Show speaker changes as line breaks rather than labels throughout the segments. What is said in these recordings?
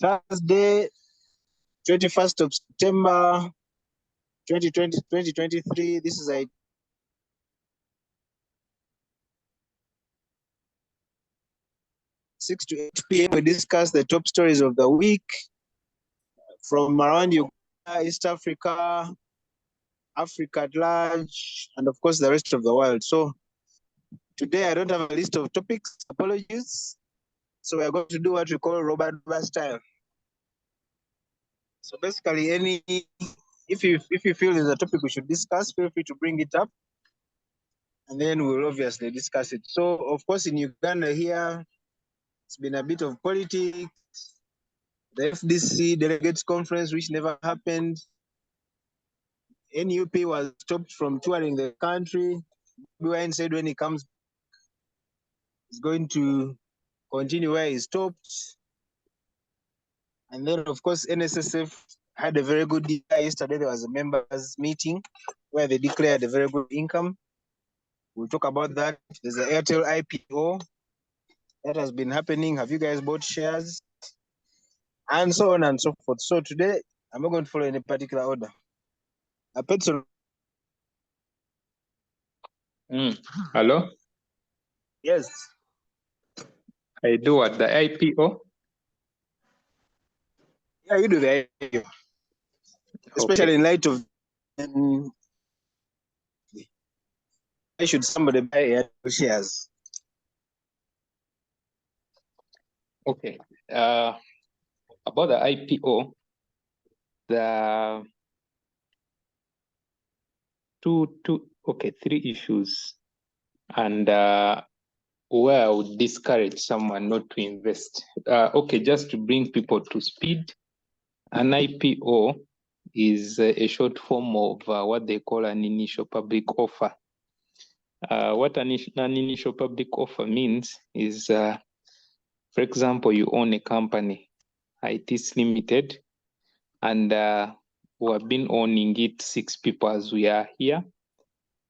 Thursday, 21st of September, 2023. This is 6 to 8 p.m. We discuss the top stories of the week from around Uganda, East Africa, Africa at large, and of course the rest of the world. So today I don't have a list of topics. Apologies. So we are going to do what we call Robert style. So basically, if you feel there's a topic we should discuss, feel free to bring it up, and then we'll obviously discuss it. So of course in Uganda here, it's been a bit of politics. The FDC delegates conference, which never happened. NUP was stopped from touring the country. Wine said when he comes, he's going to continue where he stopped. And then, of course, NSSF had a very good year. Yesterday, there was a members meeting where they declared a very good income. We'll talk about that. There's an Airtel IPO that has been happening. Have you guys bought shares? And so on and so forth. So today, I'm not going to follow any particular order. Petson.
Hello?
Yes.
I do at the IPO.
Yeah, you do the IPO. Especially in light of why should somebody buy Airtel shares?
Okay. About the IPO, the three issues, and where I would discourage someone not to invest. Okay, just to bring people to speed, an IPO is a short form of what they call an initial public offer. What an initial public offer means is, for example, you own a company, iTiS Limited, and we have been owning it 6 people as we are here,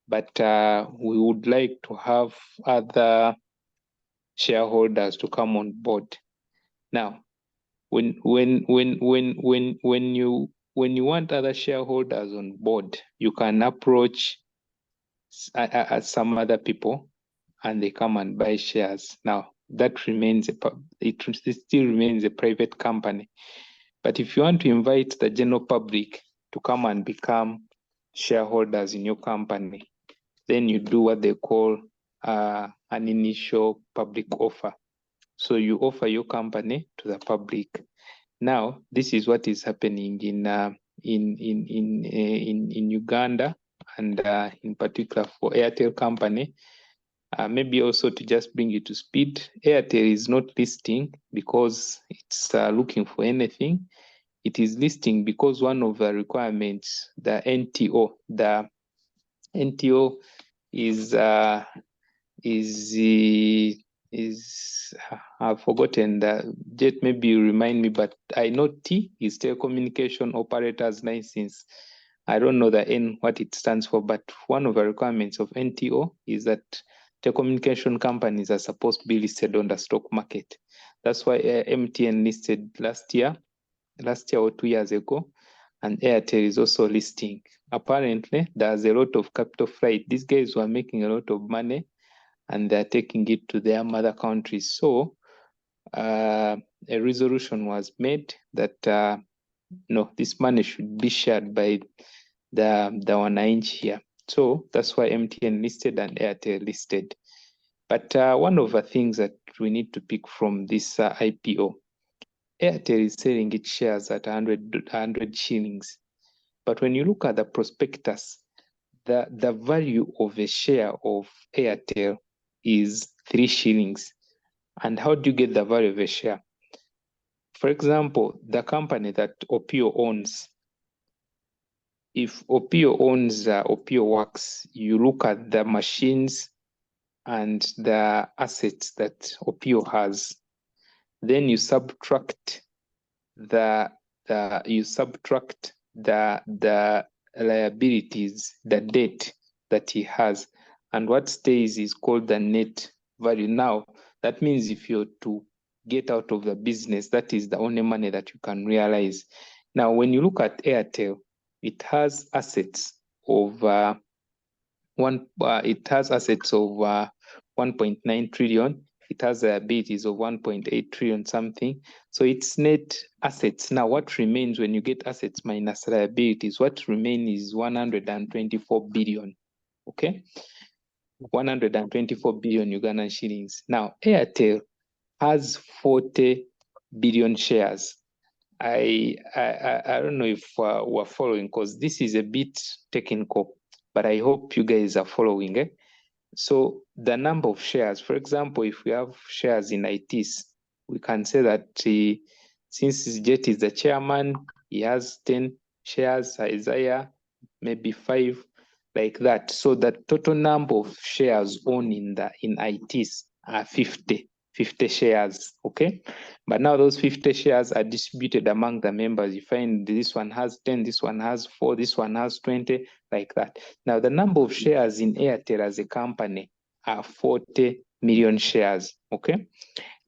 but we would like to have other shareholders to come on board. Now, when you want other shareholders on board, you can approach some other people, and they come and buy shares. Now that remains it still remains a private company. But if you want to invite the general public to come and become shareholders in your company, then you do what they call an initial public offer. So you offer your company to the public. Now, this is what is happening in Uganda, and in particular for Airtel company. Maybe also to just bring you to speed, Airtel is not listing because it's looking for anything. It is listing because one of the requirements, the NTO is I've forgotten that. Jet, maybe you remind me, but I know T is telecommunication operators license. I don't know the N, what it stands for, but one of the requirements of NTO is that telecommunication companies are supposed to be listed on the stock market. That's why MTN listed last year or 2 years ago, and Airtel is also listing. Apparently, there's a lot of capital flight. These guys were making a lot of money, and they're taking it to their mother countries. So a resolution was made that no, this money should be shared by the wananchi here. So that's why MTN listed and Airtel listed. But one of the things that we need to pick from this IPO, Airtel is selling its shares at 100 shillings. But when you look at the prospectus, the value of a share of Airtel is 3 shillings. And how do you get the value of a share? For example, the company that Opio owns, if Opio owns Opio Works, you look at the machines and the assets that Opio has, then you subtract the liabilities, the debt that he has, and what stays is called the net value. Now, that means if you're to get out of the business, that is the only money that you can realize. Now, when you look at Airtel, it has assets of 1.9 trillion. It has liabilities of 1.8 trillion something. So it's net assets. Now, what remains when you get assets minus liabilities? What remains is 124 billion. Okay, 124 billion Ugandan shillings. Now, Airtel has 40 billion shares. I don't know if we're following, because this is a bit technical, but I hope you guys are following. So the number of shares, for example, if we have shares in iTiS, we can say that since Jet is the chairman, he has 10 shares, Isaiah maybe 5, like that. So the total number of shares owned in iTiS are 50 shares, okay? But now those 50 shares are distributed among the members. You find this one has 10, this one has 4, this one has 20, like that. Now the number of shares in Airtel as a company are 40 million shares, okay?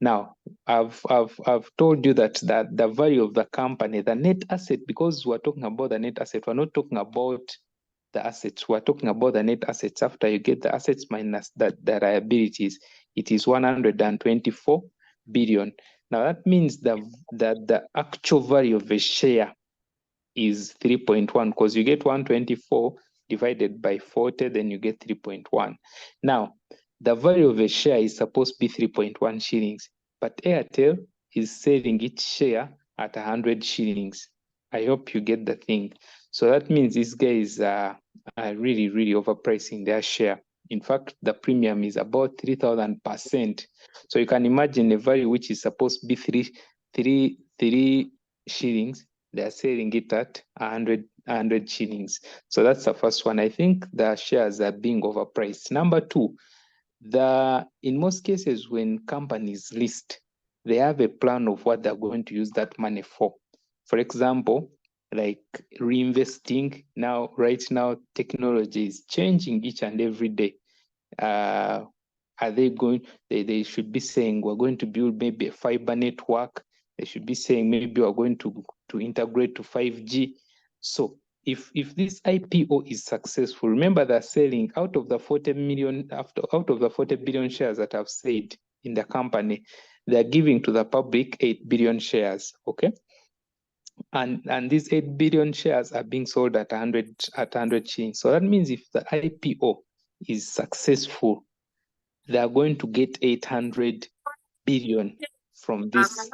Now, I've told you that the value of the company, the net asset, because we're talking about the net asset, we're not talking about the assets. We're talking about the net assets after you get the assets minus the liabilities. It is 124 billion. Now that means that the actual value of a share is 3.1, because you get 124 divided by 40, then you get 3.1. Now, the value of a share is supposed to be 3.1 shillings, but Airtel is selling each share at 100 shillings. I hope you get the thing. So that means these guys are really, really overpricing their share. In fact, the premium is about 3,000%. So you can imagine a value which is supposed to be 3 shillings, they're selling it at 100 shillings. So that's the first one. I think the shares are being overpriced. Number two, in most cases when companies list, they have a plan of what they're going to use that money for. For example, like reinvesting. Right now, technology is changing each and every day. Are they going, they should be saying we're going to build maybe a fiber network. They should be saying maybe we're going to integrate to 5G. So if this IPO is successful, remember they're selling out of the 40 billion shares that I've said in the company, they're giving to the public 8 billion shares, okay? And these 8 billion shares are being sold at 100 shillings. So that means if the IPO is successful, they are going to get 800 billion from this.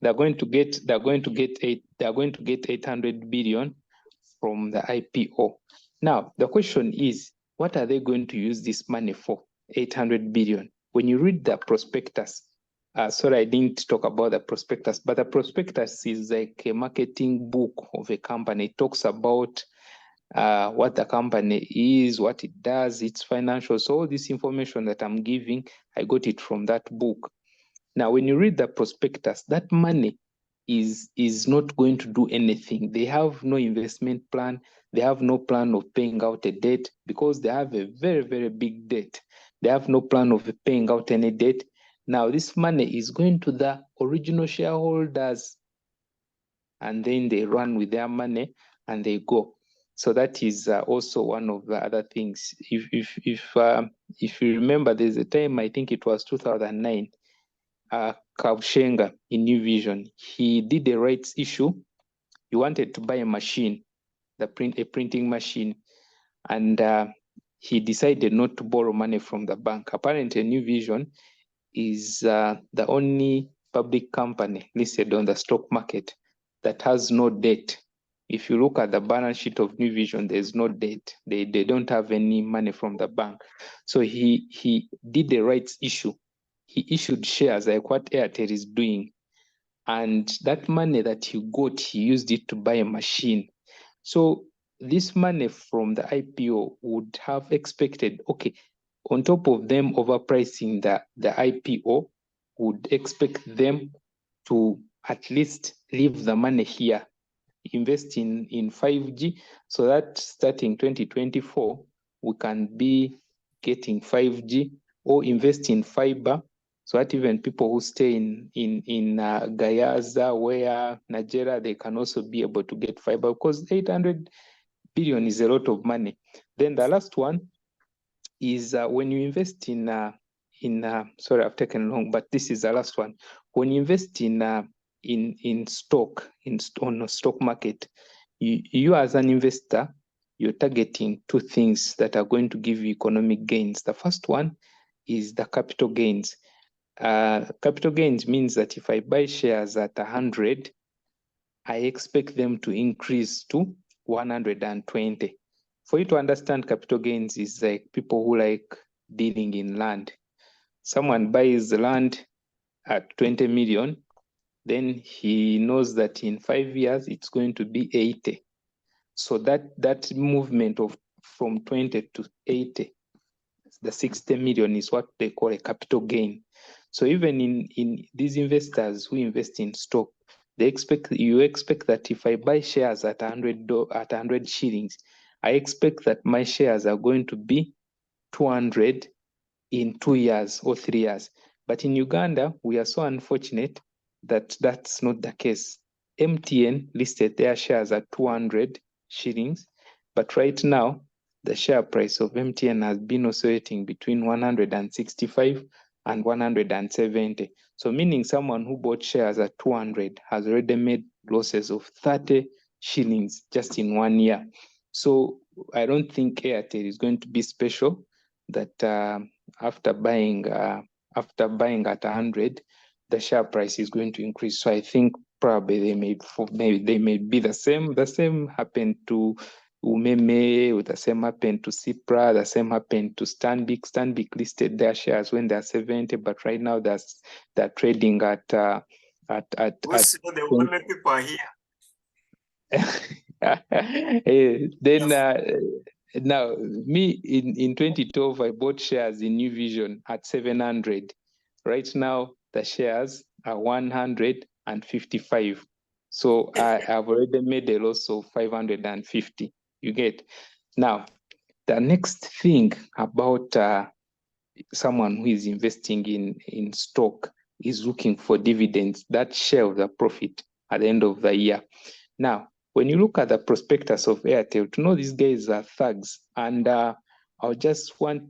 They're going to get 800 billion from the IPO. Now the question is, what are they going to use this money for? 800 billion. When you read the prospectus, sorry, I didn't talk about the prospectus, but the prospectus is like a marketing book of a company. It talks about what the company is, what it does, its financials. So all this information that I'm giving, I got it from that book. Now, when you read the prospectus, that money is not going to do anything. They have no investment plan. They have no plan of paying out a debt because they have a very, very big debt. They have no plan of paying out any debt. Now, this money is going to the original shareholders, and then they run with their money and they go. So that is also one of the other things. If you remember, there's a time, I think it was 2009, Kabshenga in New Vision, he did a rights issue. He wanted to buy a machine, a printing machine, and he decided not to borrow money from the bank. Apparently, New Vision is the only public company listed on the stock market that has no debt. If you look at the balance sheet of New Vision, there's no debt. They don't have any money from the bank. So he did a rights issue. He issued shares like what Airtel is doing. And that money that he got, he used it to buy a machine. So this money from the IPO would have expected, okay, on top of them overpricing the IPO, would expect them to at least leave the money here invest in 5G, so that starting 2024, we can be getting 5G, or invest in fiber, so that even people who stay in Gayaza, where Nigeria, they can also be able to get fiber, because 800 billion is a lot of money. Then the last one is when you invest in sorry, I've taken long, but this is the last one. When you invest in stock, on a stock market, you as an investor, you're targeting two things that are going to give you economic gains. The first one is the capital gains. Capital gains means that if I buy shares at 100, I expect them to increase to 120. For you to understand capital gains, is like people who like dealing in land. Someone buys the land at 20 million, then he knows that in 5 years it's going to be 80. So that movement of from 20 to 80, the 60 million, is what they call a capital gain. So even in these investors who invest in stock, you expect that if I buy shares at 100 shillings, I expect that my shares are going to be 200 in 2 years or 3 years. But in Uganda, we are so unfortunate that that's not the case. MTN listed their shares at 200 shillings, but right now, the share price of MTN has been oscillating between 165 and 170. So meaning someone who bought shares at 200 has already made losses of 30 shillings just in 1 year. So I don't think Airtel is going to be special, that after buying at 100, the share price is going to increase. So I think probably they may be the same. The same happened to Umeme, the same happened to Cipra, the same happened to Stanbic. Stanbic listed their shares when they're 70, but right now they're trading at the only people are here. Then now, me in 2012, I bought shares in New Vision at 700. Right now, the shares are 155. So I've already made a loss of 550. You get? Now, the next thing about someone who is investing in stock is looking for dividends, that share of the profit at the end of the year. Now, when you look at the prospectus of Airtel, to know these guys are thugs, and I just want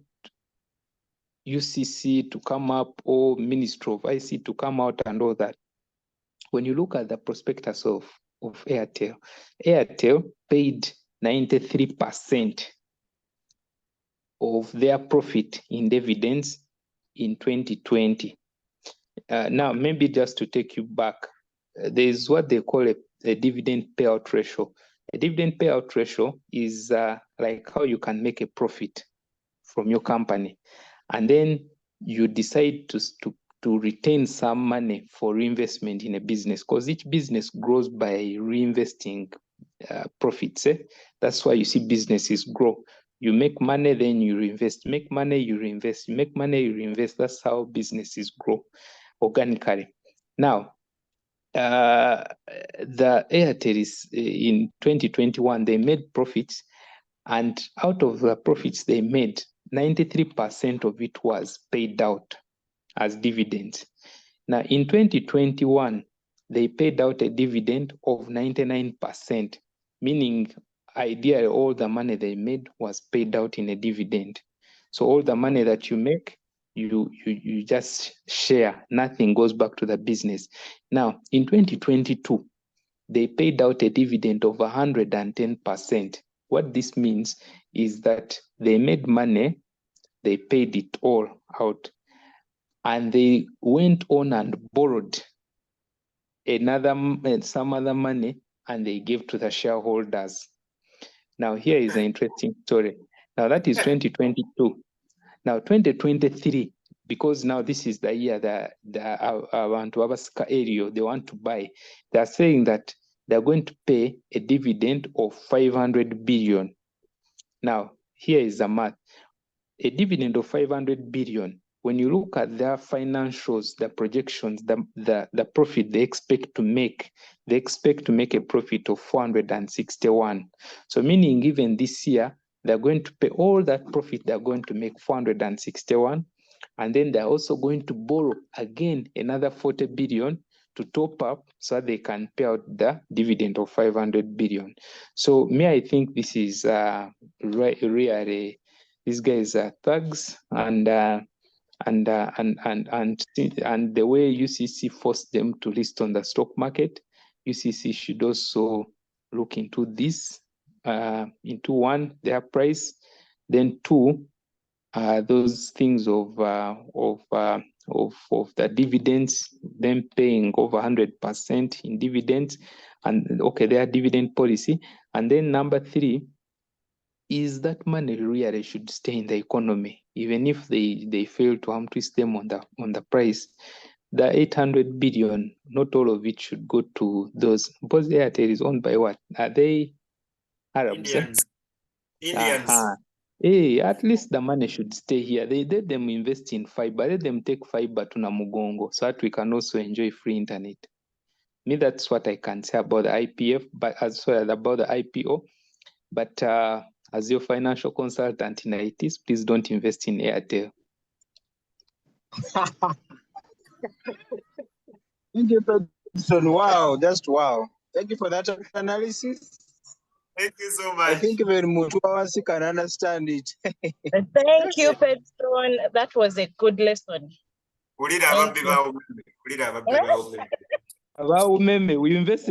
UCC to come up, or Ministry of IC to come out and all that. When you look at the prospectus of Airtel, Airtel paid 93% of their profit in dividends in 2020. Now, maybe just to take you back, there's what they call a dividend payout ratio. A dividend payout ratio is like how you can make a profit from your company, and then you decide to retain some money for reinvestment in a business, because each business grows by reinvesting profits. That's why you see businesses grow. You make money, then you reinvest. Make money, you reinvest. You make money, you reinvest. That's how businesses grow organically. Now, the Airtel is in 2021, they made profits, and out of the profits they made, 93% of it was paid out as dividends. Now, in 2021, they paid out a dividend of 99%, meaning ideally all the money they made was paid out in a dividend. So all the money that you make, you just share, nothing goes back to the business. Now, in 2022, they paid out a dividend of 110%. What this means is that they made money, they paid it all out, and they went on and borrowed some other money, and they gave to the shareholders. Now, here is an interesting story. Now, that is 2022. Now, 2023, because now this is the year that I want to have a area they want to buy, they're saying that they're going to pay a dividend of 500 billion. Now, here is the math. A dividend of 500 billion when you look at their financials, the projections, the profit they expect to make a profit of 461. So meaning even this year, they're going to pay all that profit, they're going to make 461. And then they're also going to borrow again another 40 billion to top up so they can pay out the dividend of 500 billion. So I think this is really, these guys are thugs, and the way UCC forced them to list on the stock market, UCC should also look into this, into one, their price, then two, those things of the dividends, them paying over 100% in dividends, and okay, their dividend policy. And then number three, is that money really should stay in the economy, even if they fail to twist them on the price. The 800 billion, not all of it should go to those, because Airtel is owned by what? Are they Arabs?
Indians.
Hey, at least the money should stay here. They let them invest in fiber. Let them take fiber to Namugongo so that we can also enjoy free internet. Me, that's what I can say about the IPF, but as well as about the IPO. But as your financial consultant in iTiS, please don't invest in Airtel.
Thank you, Peterson. Wow, just wow. Thank you for that analysis.
Thank you so much.
I think even Mutuawasi can understand it.
Thank you, Peterson. That was a good lesson.
We invested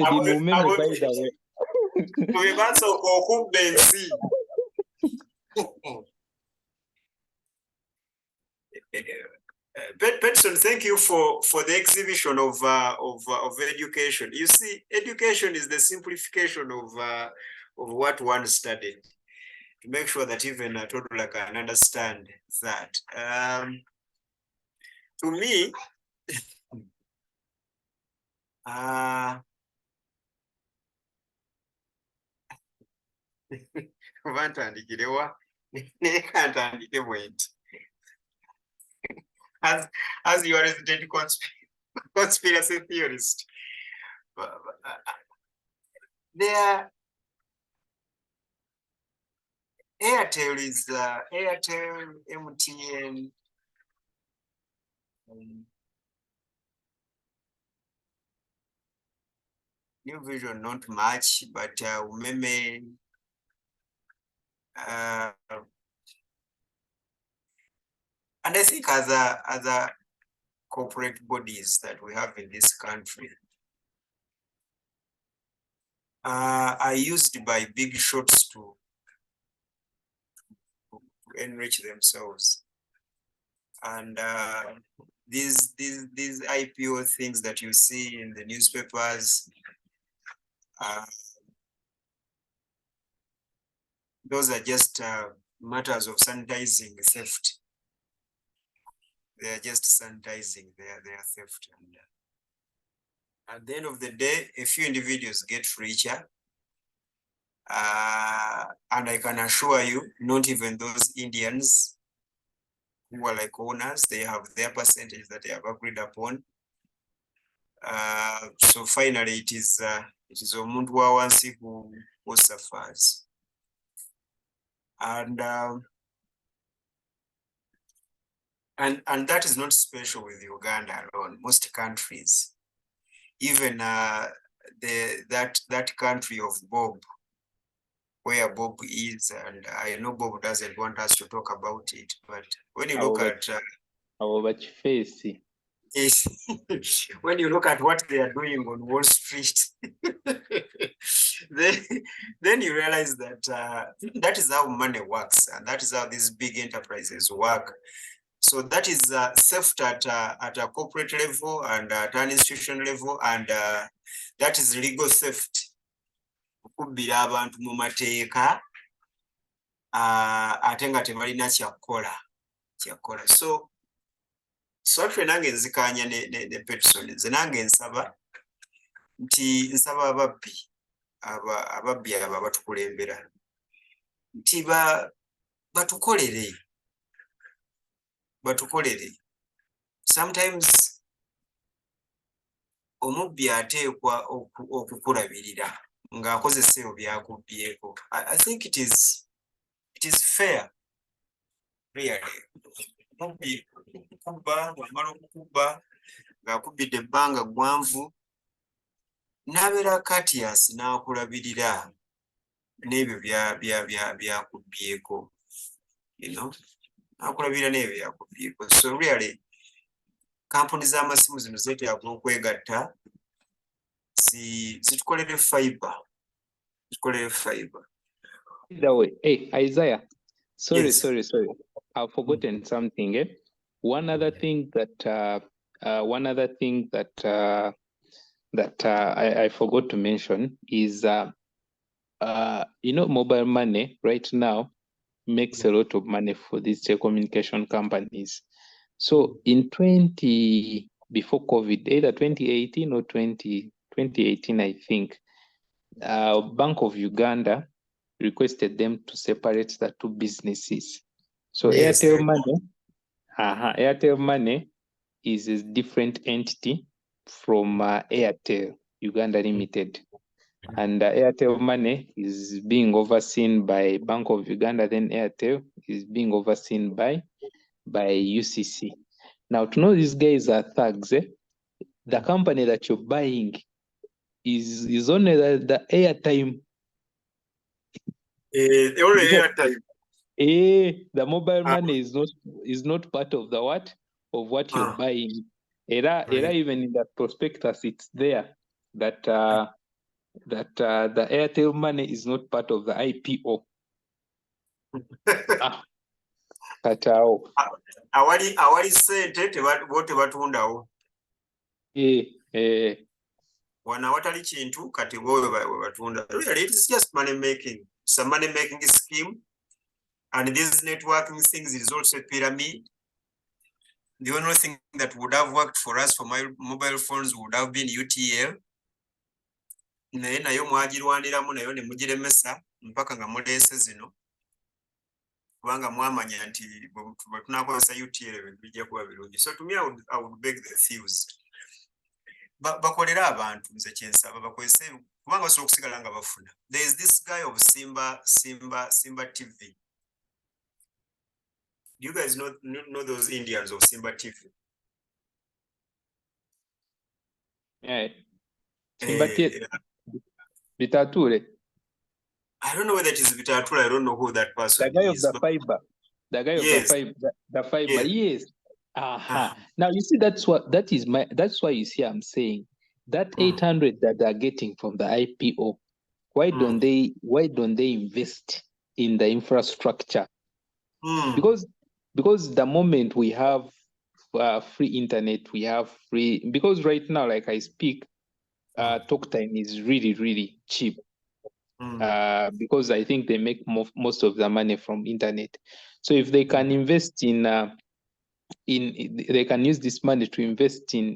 in Umeme, by the way.
Peterson, thank you for the exhibition of education. You see, education is the simplification of what one studied, to make sure that even a toddler can understand that. To me, as you are a resident conspiracy theorist, there Airtel is Airtel, MTN, New Vision not much, but Umeme, and I think other corporate bodies that we have in this country are used by big shots to enrich themselves. And these IPO things that you see in the newspapers, those are just matters of sanitizing theft. They are just sanitizing their theft. And at the end of the day, a few individuals get richer. And I can assure you, not even those Indians who are like owners, they have their percentage that they have agreed upon. So finally, it is Omuntu wa wansi who suffers. And that is not special with Uganda alone. Most countries, even that country of Bob, where Bob is, and I know Bob doesn't want us to talk about it, but when you look at when you look at what they are doing on Wall Street, then you realize that that is how money works, and that is how these big enterprises work. So that is theft at a corporate level and at an institution level, and that is legal theft. Kubbira abantu mu mateeka ate nga tebalina kyakola. So ffe nange nzikanya ne Peterson, nze nange nsaba ababbi abo abatukulembera nti batukolere. batukolere. Sometimes omubbi ateekwa okukulabirira ng'akozesa ebyo by'akubbyeko. I think it is fair, really. Omubbi okukubba, bw'amala okukubba ng'akubbidde ebbanga ggwanvu, n'abeera courteous n'akulabirira n'ebyo by'akubbyeko, n'akulabirira n'ebyo by'akubbyeko. So really, kampuni z'amasimu zino zeetaaga okwegatta zitukolere fiber.
Either way, hey, Isaiah, sorry,
Yes.
I've forgotten something. One other thing that I forgot to mention is mobile money right now makes a lot of money for these telecommunication companies. So in before COVID, either 2018 or 2018, I think, Bank of Uganda requested them to separate the two businesses. So
Yes.
Airtel Money is a different entity from Airtel Uganda Limited. And Airtel Money is being overseen by Bank of Uganda, then Airtel is being overseen by UCC. Now, to know these guys are thugs, the company that you're buying is only the airtime.
Only airtime.
The mobile money is not part of the what you're buying. Even in the prospectus, it's there that the Airtel money is not part of the IPO.
Awali sente bo tebatundawo. Wana awatali kintu kati bo batunda. Really, it is just money making. It's a money making scheme. And this networking things is also a pyramid. The only thing that would have worked for us for my mobile phones would have been UTL. Nayo mwagirwaniramu nayo ne mugiremesa mpaka nga muleese zino. Kubanga mwamanya nti bwe tunakozesa UTL bijja kuba birungi. So to me, I would beg the thieves. Bakolera abantu nze kyensaba bakozese kubanga basobola okusigala nga bafuna. There is this guy of Simba TV. Do you guys know those Indians of Simba TV?
Yeah. Bitature.
I don't know whether it is Bitature. I don't know who that person is.
The guy of the fiber. The guy of the fiber. Yes. Now you see that's why you see I'm saying that 800 that they're getting from the IPO. Why don't they invest in the infrastructure? Because the moment we have free internet, we have free, because right now, like I speak, talk time is really, really cheap. Because I think they make most of the money from internet. So if they can invest they can use this money to invest in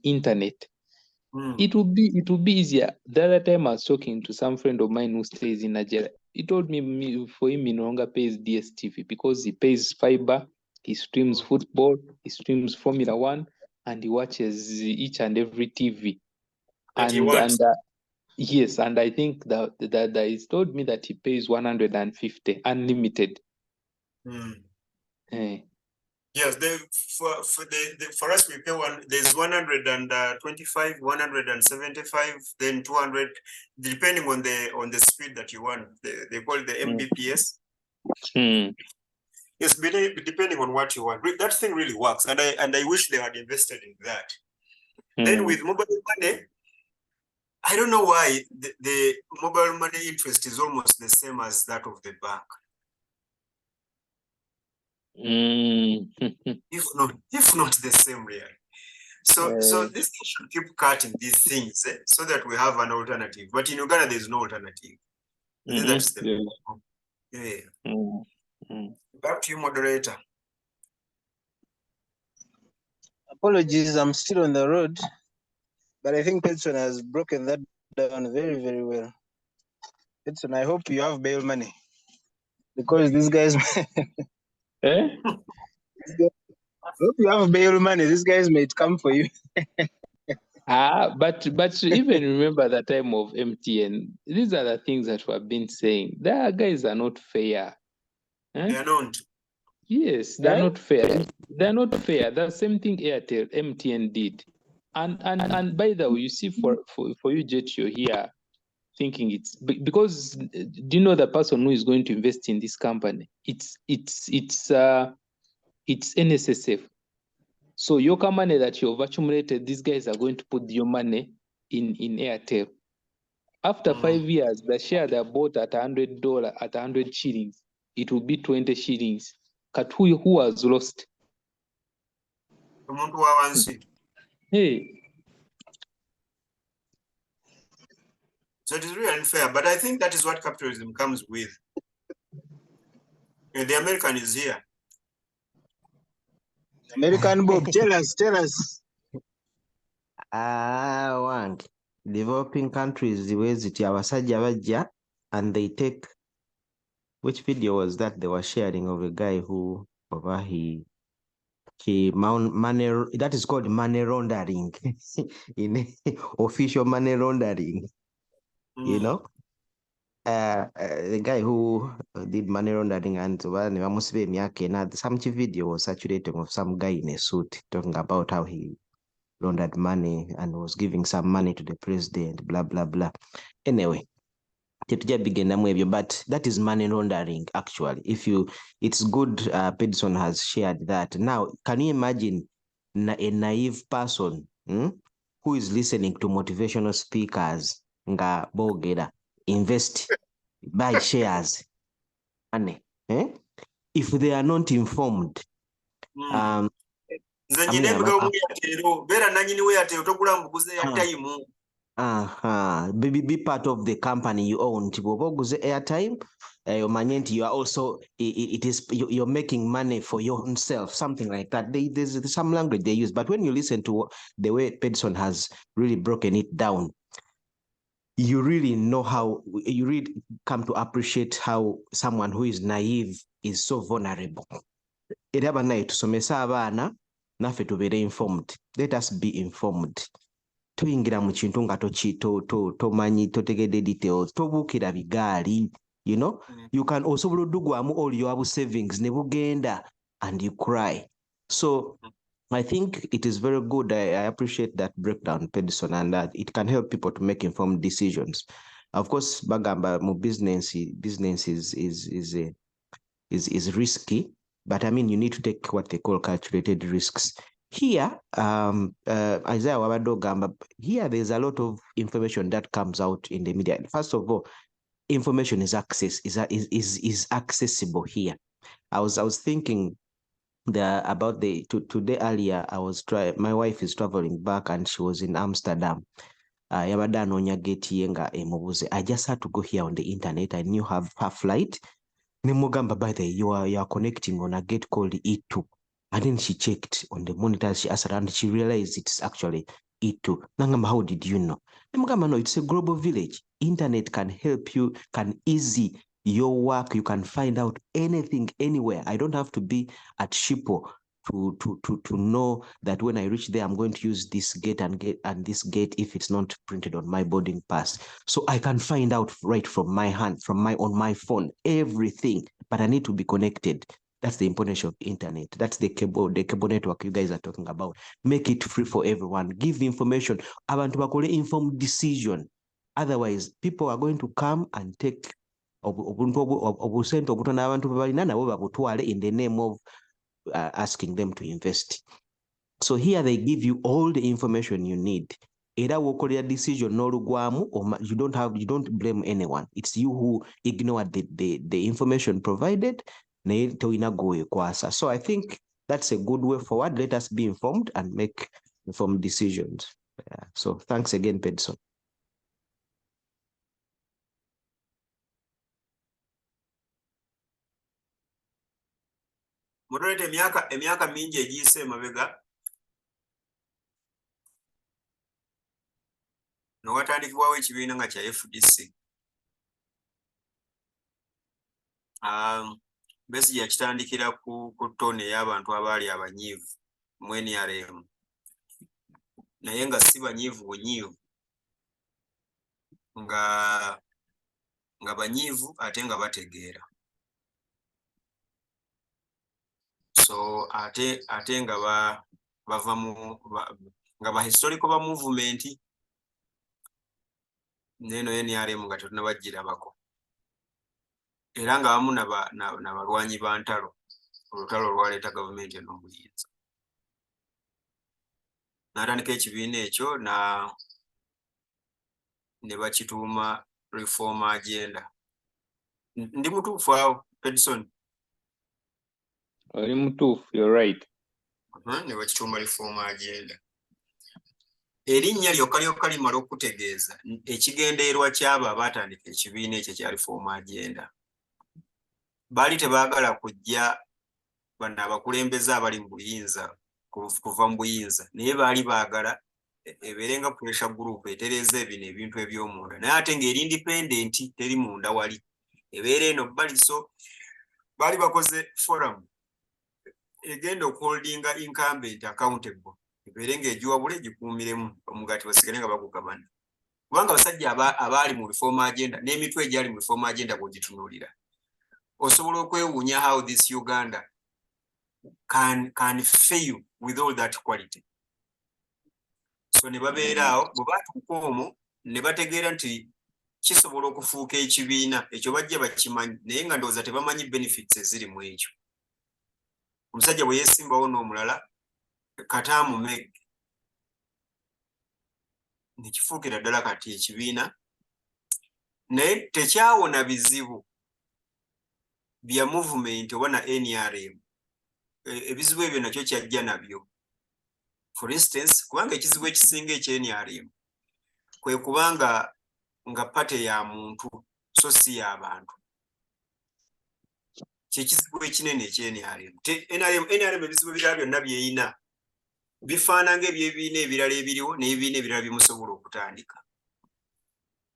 internet. It will be easier. The other time I was talking to some friend of mine who stays in Nigeria. He told me for him he no longer pays DSTV because he pays fiber, he streams football, he streams Formula 1, and he watches each and every TV. Yes, and I think that he told me that he pays 150 unlimited.
Yes, for us we pay there's 125, 175, then 200, depending on the speed that you want. They call it the Mbps. Yes, depending on what you want. That thing really works, and I wish they had invested in that. Then with mobile money, I don't know why the mobile money interest is almost the same as that of the bank. If not the same, really. So this should keep cutting these things so that we have an alternative. But in Uganda, there is no alternative. That's the Back to you, moderator.
Apologies, I'm still on the road, but I think Petson has broken that down very, very well. Petson, I hope you have bail money because these guys. you have bail money, these guys might come for you.
But even remember the time of MTN. These are the things that we have been saying. Their guys are not fair.
They are not.
Yes, they're
Eh?
not fair. They're not fair. The same thing Airtel, MTN did. And by the way, you see, for you, Jet, you're here thinking it's because do you know the person who is going to invest in this company? It's NSSF. So your money that you've accumulated, these guys are going to put your money in Airtel. After 5 years, the share they bought at $100, at 100 shillings, it will be 20 shillings. Kat who has lost? Hey.
So it is really unfair, but I think that is what capitalism comes with. And the American is here.
American Bob, tell us.
Wange, developing countries the ways it abasajja bajja and they take, which video was that they were sharing of a guy who over he money, that is called money laundering in official money laundering, you know. The guy who did money laundering and some video was circulating of some guy in a suit talking about how he laundered money and was giving some money to the president, blah blah blah. Anyway, but that is money laundering actually. It's good Pedson has shared that. Now, can you imagine a naive person who is listening to motivational speakers nga bogera invest, buy shares, money, if they are not informed, be part of the company you own. Airtime, you are also you're making money for yourself, something like that. There's some language they use, but when you listen to the way Pedson has really broken it down, you really know how you really come to appreciate how someone who is naive is so vulnerable. Era banaye tusomesa abaana naffe tubeere informed. Let us be informed. Tuyingira mu kintu nga tomanyi totegedde details tobuukira bigaali, you know. You can also dugwamu all your savings ne bugenda and you cry. So I think it is very good. I appreciate that breakdown, Pedson, and that it can help people to make informed decisions. Of course, bagamba mu business is risky, but I mean you need to take what they call calculated risks. Here, Isaiah Wabadogamba, here there's a lot of information that comes out in the media. First of all, information is accessible here. I was thinking about today earlier. My wife is traveling back and she was in Amsterdam. I just had to go here on the internet. I knew her flight. Nemugamba, by the way, you are connecting on a gate called E2. And then she checked on the monitor, she asked around, she realized it's actually E2. Nangamba, how did you know? Nemugamba, no, it's a global village. Internet can help you, can ease your work. You can find out anything, anywhere. I don't have to be at Shippo to know that when I reach there, I'm going to use this gate and this gate if it's not printed on my boarding pass. So I can find out right from my hand, on my phone, everything. But I need to be connected. That's the importance of internet. That's the cable network you guys are talking about. Make it free for everyone. Give the information. Abantu bakole informed decision. Otherwise, people are going to come and take in the name of asking them to invest. So here they give you all the information you need. Either wokolera decision n'olugwamu, or you don't blame anyone. It's you who ignored the information provided. So I think that's a good way forward. Let us be informed and make informed decisions. Yeah. So thanks again, Pedson.
Moderator, emyaka mingi egiyise emabega nowatandikibwawo ekibiina nga kya FDC. Besigye yakitandikira ku ttone ey'abantu abaali abanyiivu mu NRM naye nga si banyiivu bunyiivu nga banyiivu ate nga bategeera. So ate nga bava mu nga ba historical ba movement neno NRM nga tunabagirabako era nga wamu n'abalwanyi ba ntalo olutalo olwaleeta gavumenti eno obuyinza. N'atandika ekibiina ekyo ne bakituuma reform agenda. Ndi mutuufu awo Edison?
Oli mutuufu, you're right.
Ne bakituuma reform agenda. Erinnya lyokka limala okutegeeza ekigendeerwa ky'abo abaatandika ekibiina ekyo kya reform agenda. Baali tebaagala kujja bano abakulembeze abali mu buyinza kuva mu buyinza naye baali baagala ebeere nga pressure group etereeza ebino ebintu eby'omunda naye ate ng'eri independent teri munda wali ebeera eno bbali. So baali bakoze forum egenda okuholdinga incumbent accountable ebeere ng'egiwabula egikuumiremu omugati basigale nga bagugabana kubanga abasajja abaali mu reform agenda n'emitwe egyali mu reform agenda bw'ogitunuulira osobola okwewuunya how this Uganda can fail with all that quality. So ne babeera awo bwe batuuka omwo ne bategeera nti kisobola okufuuka ekibiina ekyo bajja bakimanyi naye nga ndowooza tebamanyi benefits eziri mu ekyo. Omusajja bwe yeesimbawo n'omulala kataamu meg ne kifuukira ddala kati ekibiina naye tekyawona bizibu bya movement oba na NRM. Ebizibu ebyo nakyo kyajja nabyo. For instance, kubanga ekizibu ekisinga ekye-NRM kwe kubanga nga pate ya muntu so si y'abantu. Kyekizibu ekinene ekye-NRM. NRM ebizibu ebirala byonna byeyina bifaana ng'ebyebibiina ebirala ebiriwo n'ebibiina ebirala byemusobola okutandika.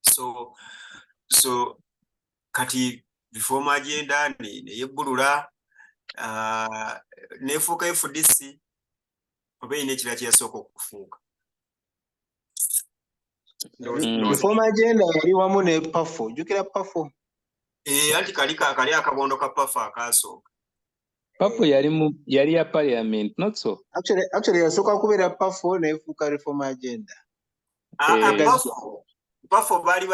So kati reform agenda neyeggulula nefuuka FDC oba eyina ekirala kyeyasooka okufuuka.
Reform agenda yali wamu ne PAFO. Jjukira PAFO?
Anti kali akabondo ka PAFO akaasooka.
PAFO yali ya parliament, not so?
Actually yasooka kubeera PAFO nefuuka reform agenda.
PAFO baali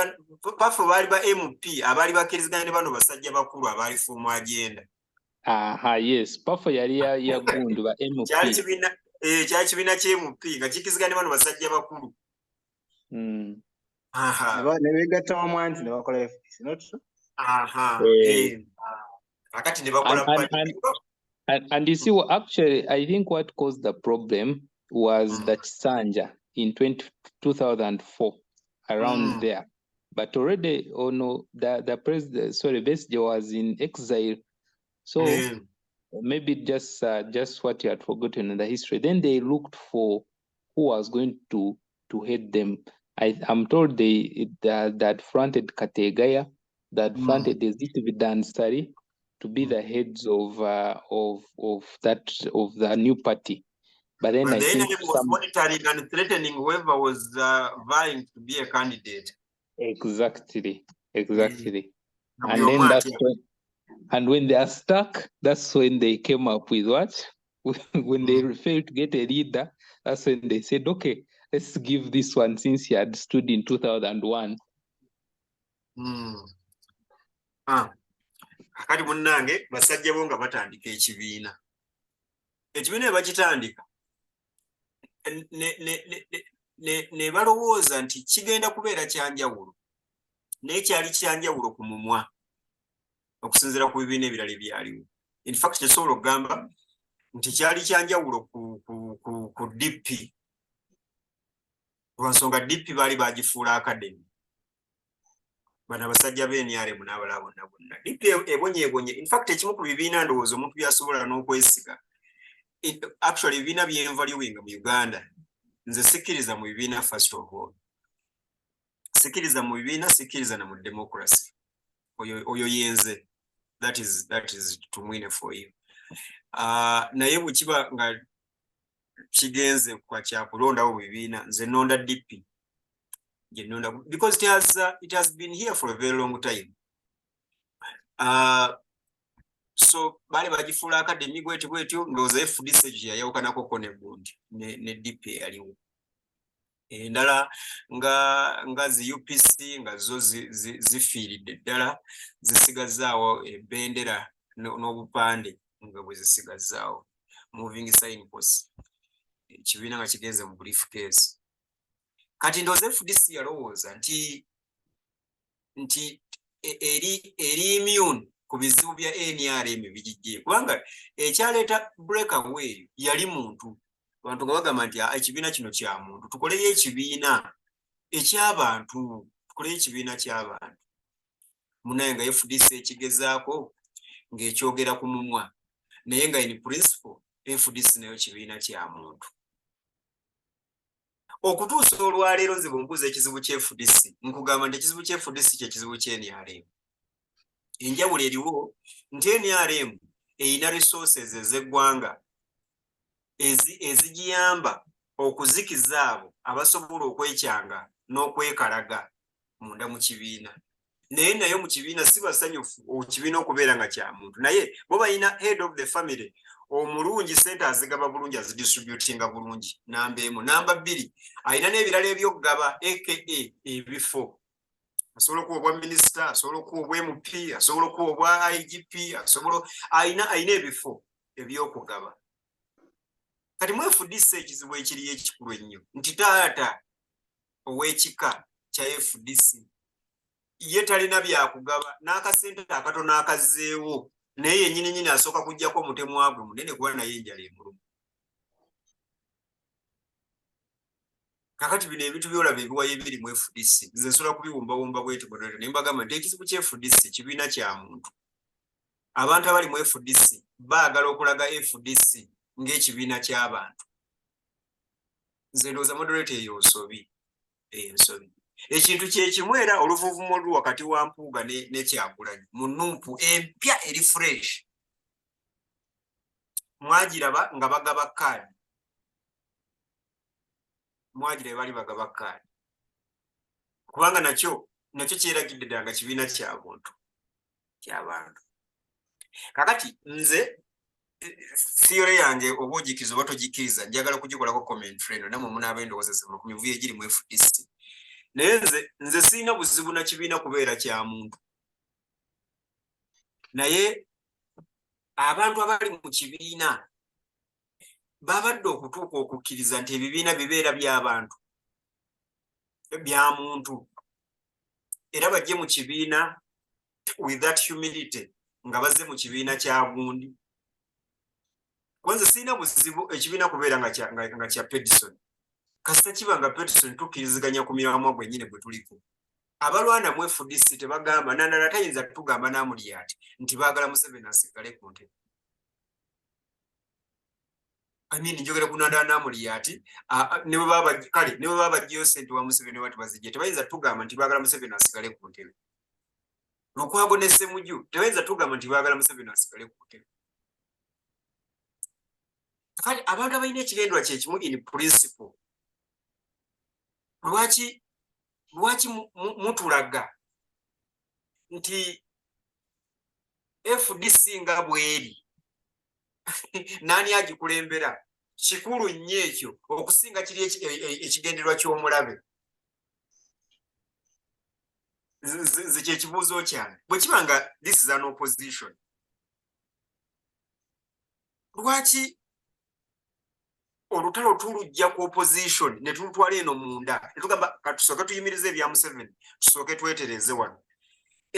ba MP abaali bakkiriziganya ne bano basajja bakulu abaali reform agenda.
Yes, PAFO yali ya gundu ba MP.
Kyali kibiina ky'MP nga kikkiriziganya ne bano basajja bakulu.
Ne beegatta wamu anti ne bakola FDC, not so?
Akati ne bakola
and you see, actually, I think what caused the problem was that Sanja in 2004, around there. But already, the president, Besigye was in exile. So maybe just what you had forgotten in the history. Then they looked for who was going to head them. I'm told that fronted Kategaya, that fronted the Dansari to be the heads of the new party. But then I think
it was monitoring and threatening whoever was vying to be a candidate.
Exactly. And then that's and when they are stuck, that's when they came up with what? When they failed to get a leader, that's when they said, okay, let's give this one since he had stood in 2001.
Akati munnange basajja bo nga batandika ekibiina. Ekibiina bakitandika ne balowooza nti kigenda kubeera kyanjawulo naye kyali kyanjawulo ku mumwa okusinziira ku bibiina ebirala ebyaliwo. In fact kyesobola okugamba nti kyali kyanjawulo ku DP lwansonga DP baali bagifuula academy. Bano abasajja b'NRM n'abalala bonna. DP ebonye. In fact ekimu ku bibiina ndowooza omuntu byasobola n'okwesiga. Actually ebibiina byenvaluing mu Uganda nze sikkiriza mu bibiina first of all. Sikkiriza mu bibiina, sikkiriza na mu democracy. Oyo yenze. That is tumwine for you. Naye bwe kiba nga kigenze kwa kya kulondawo bibiina nze nonda DP because it has been here for a very long time. So bali bagifuula academy bwetyo ndowooza FDC gye yayawukanako ne gundi ne DP yaliwo. Endala nga zi UPC nga zo zifiiridde ddala zisigazaawo ebendera n'obupande nga bwe zisigazaawo moving signpost ekibiina nga kigenze mu briefcase. Kati ndowooza FDC yalowooza nti eri immune ku bizibu bya NRM bijijje kubanga ekyaleeta breakaway yali muntu. Abantu nga bagamba nti ekibiina kino kya muntu, tukoleyo ekibiina eky'abantu, tukoleyo ekibiina ky'abantu. Munaye nga FDC ekigezaako ng'ekyogera ku mumwa, naye nga in principle FDC nayo kibiina kya muntu. Okutuusa olwaleero nze bw'ombuuza ekizibu kya FDC, nkugamba nti ekizibu kya FDC kye kizibu kya NRM. Enjawulo eriwo nti NRM eyina resources ez'eggwanga ezigiyamba okuzikiza abo abasobola okwekyanga n'okwekalaga munda mu kibiina. Naye mu kibiina si basanyufu ekibiina okubeera nga kya muntu, naye bo balina head of the family omulungi, sente azigaba bulungi, azidistributinga bulungi. Namba emu. Namba bbiri, alina n'ebirala ebyokugaba aka ebifo. Asobola okuwa obwa minisita, asobola okuwa obwa MP, asobola okuwa obwa IGP, alina ebifo ebyokugaba. Kati mu FDC ekizibu ekiriyo ekikulu ennyo nti taata ow'ekika kya FDC ye talina byakugaba, n'akasente akatono akazzeewo, naye yennyini asooka kujjako omutemwa gwe munene kuba naye enjala emuluma. Kakati bino ebintu byolaba ebiwayo ebiri mu FDC nze nsobola kubiwumbawumba bwetyo ne mbagamba nti ekizibu kya FDC kibiina kya muntu. Abantu abali mu FDC baagala okulaga FDC ng'ekibiina ky'abantu. Nze ndowooza moderator eyo nsobi. Ekintu kye kimu era oluvuvumo olu wakati wa Mpuuga ne Kyagulanyi mu NUMP empya eri fresh. Mwagiraba nga bagaba kaadi. Mwagiraba bali bagaba kaadi. Kubanga nakyo kyeragidde ddala nga kibiina ky'abantu. Kakati nze theory yange oba ogikkiriza oba togikkiriza njagala kugikolako commentary eno namwe munaaba endowooza ku mivuyo egiri mu FDC. Naye nze sirina buzibu na kibiina kubeera kya muntu. Naye abantu abali mu kibiina babadde okutuuka okukkiriza nti ebibiina bibeera by'abantu, bya muntu, era bajje mu kibiina with that humility nga bazze mu kibiina kya gundi. Kwanza sirina buzibu ekibiina kubeera nga kya Pedison. Kasita kiba nga Pedison tukkiriziganya ku miramwa gwennyini gwe tuliko. Abalwana mu FDC tebagamba, nandala tayinza tugamba Namulyat nti baagala Museveni asigale ku ntebe. Njogera ku nandala Namulyat ne bwe baba baggyeyo ssente wa Museveni bati bazijje, tebayinza tugamba nti baagala Museveni asigale ku ntebe. Lukwago ne Ssemujju tebayinza tugamba nti baagala Museveni asigale ku ntebe. Kale abantu abalina ekigendwa kye kimu in principle, lwaki mutulaga nti FDC nga bweri nani agikulembera kikulu nnyo ekyo okusinga kiri ekigenderwa ky'omulabe. Nze kyekibuuzo kyange bwe kiba nga this is an opposition, lwaki olutalo tulujja ku opposition ne tulutwala eno munda ne tugamba katusooke tuyimirize ebya Museveni tusooke twetereze wano.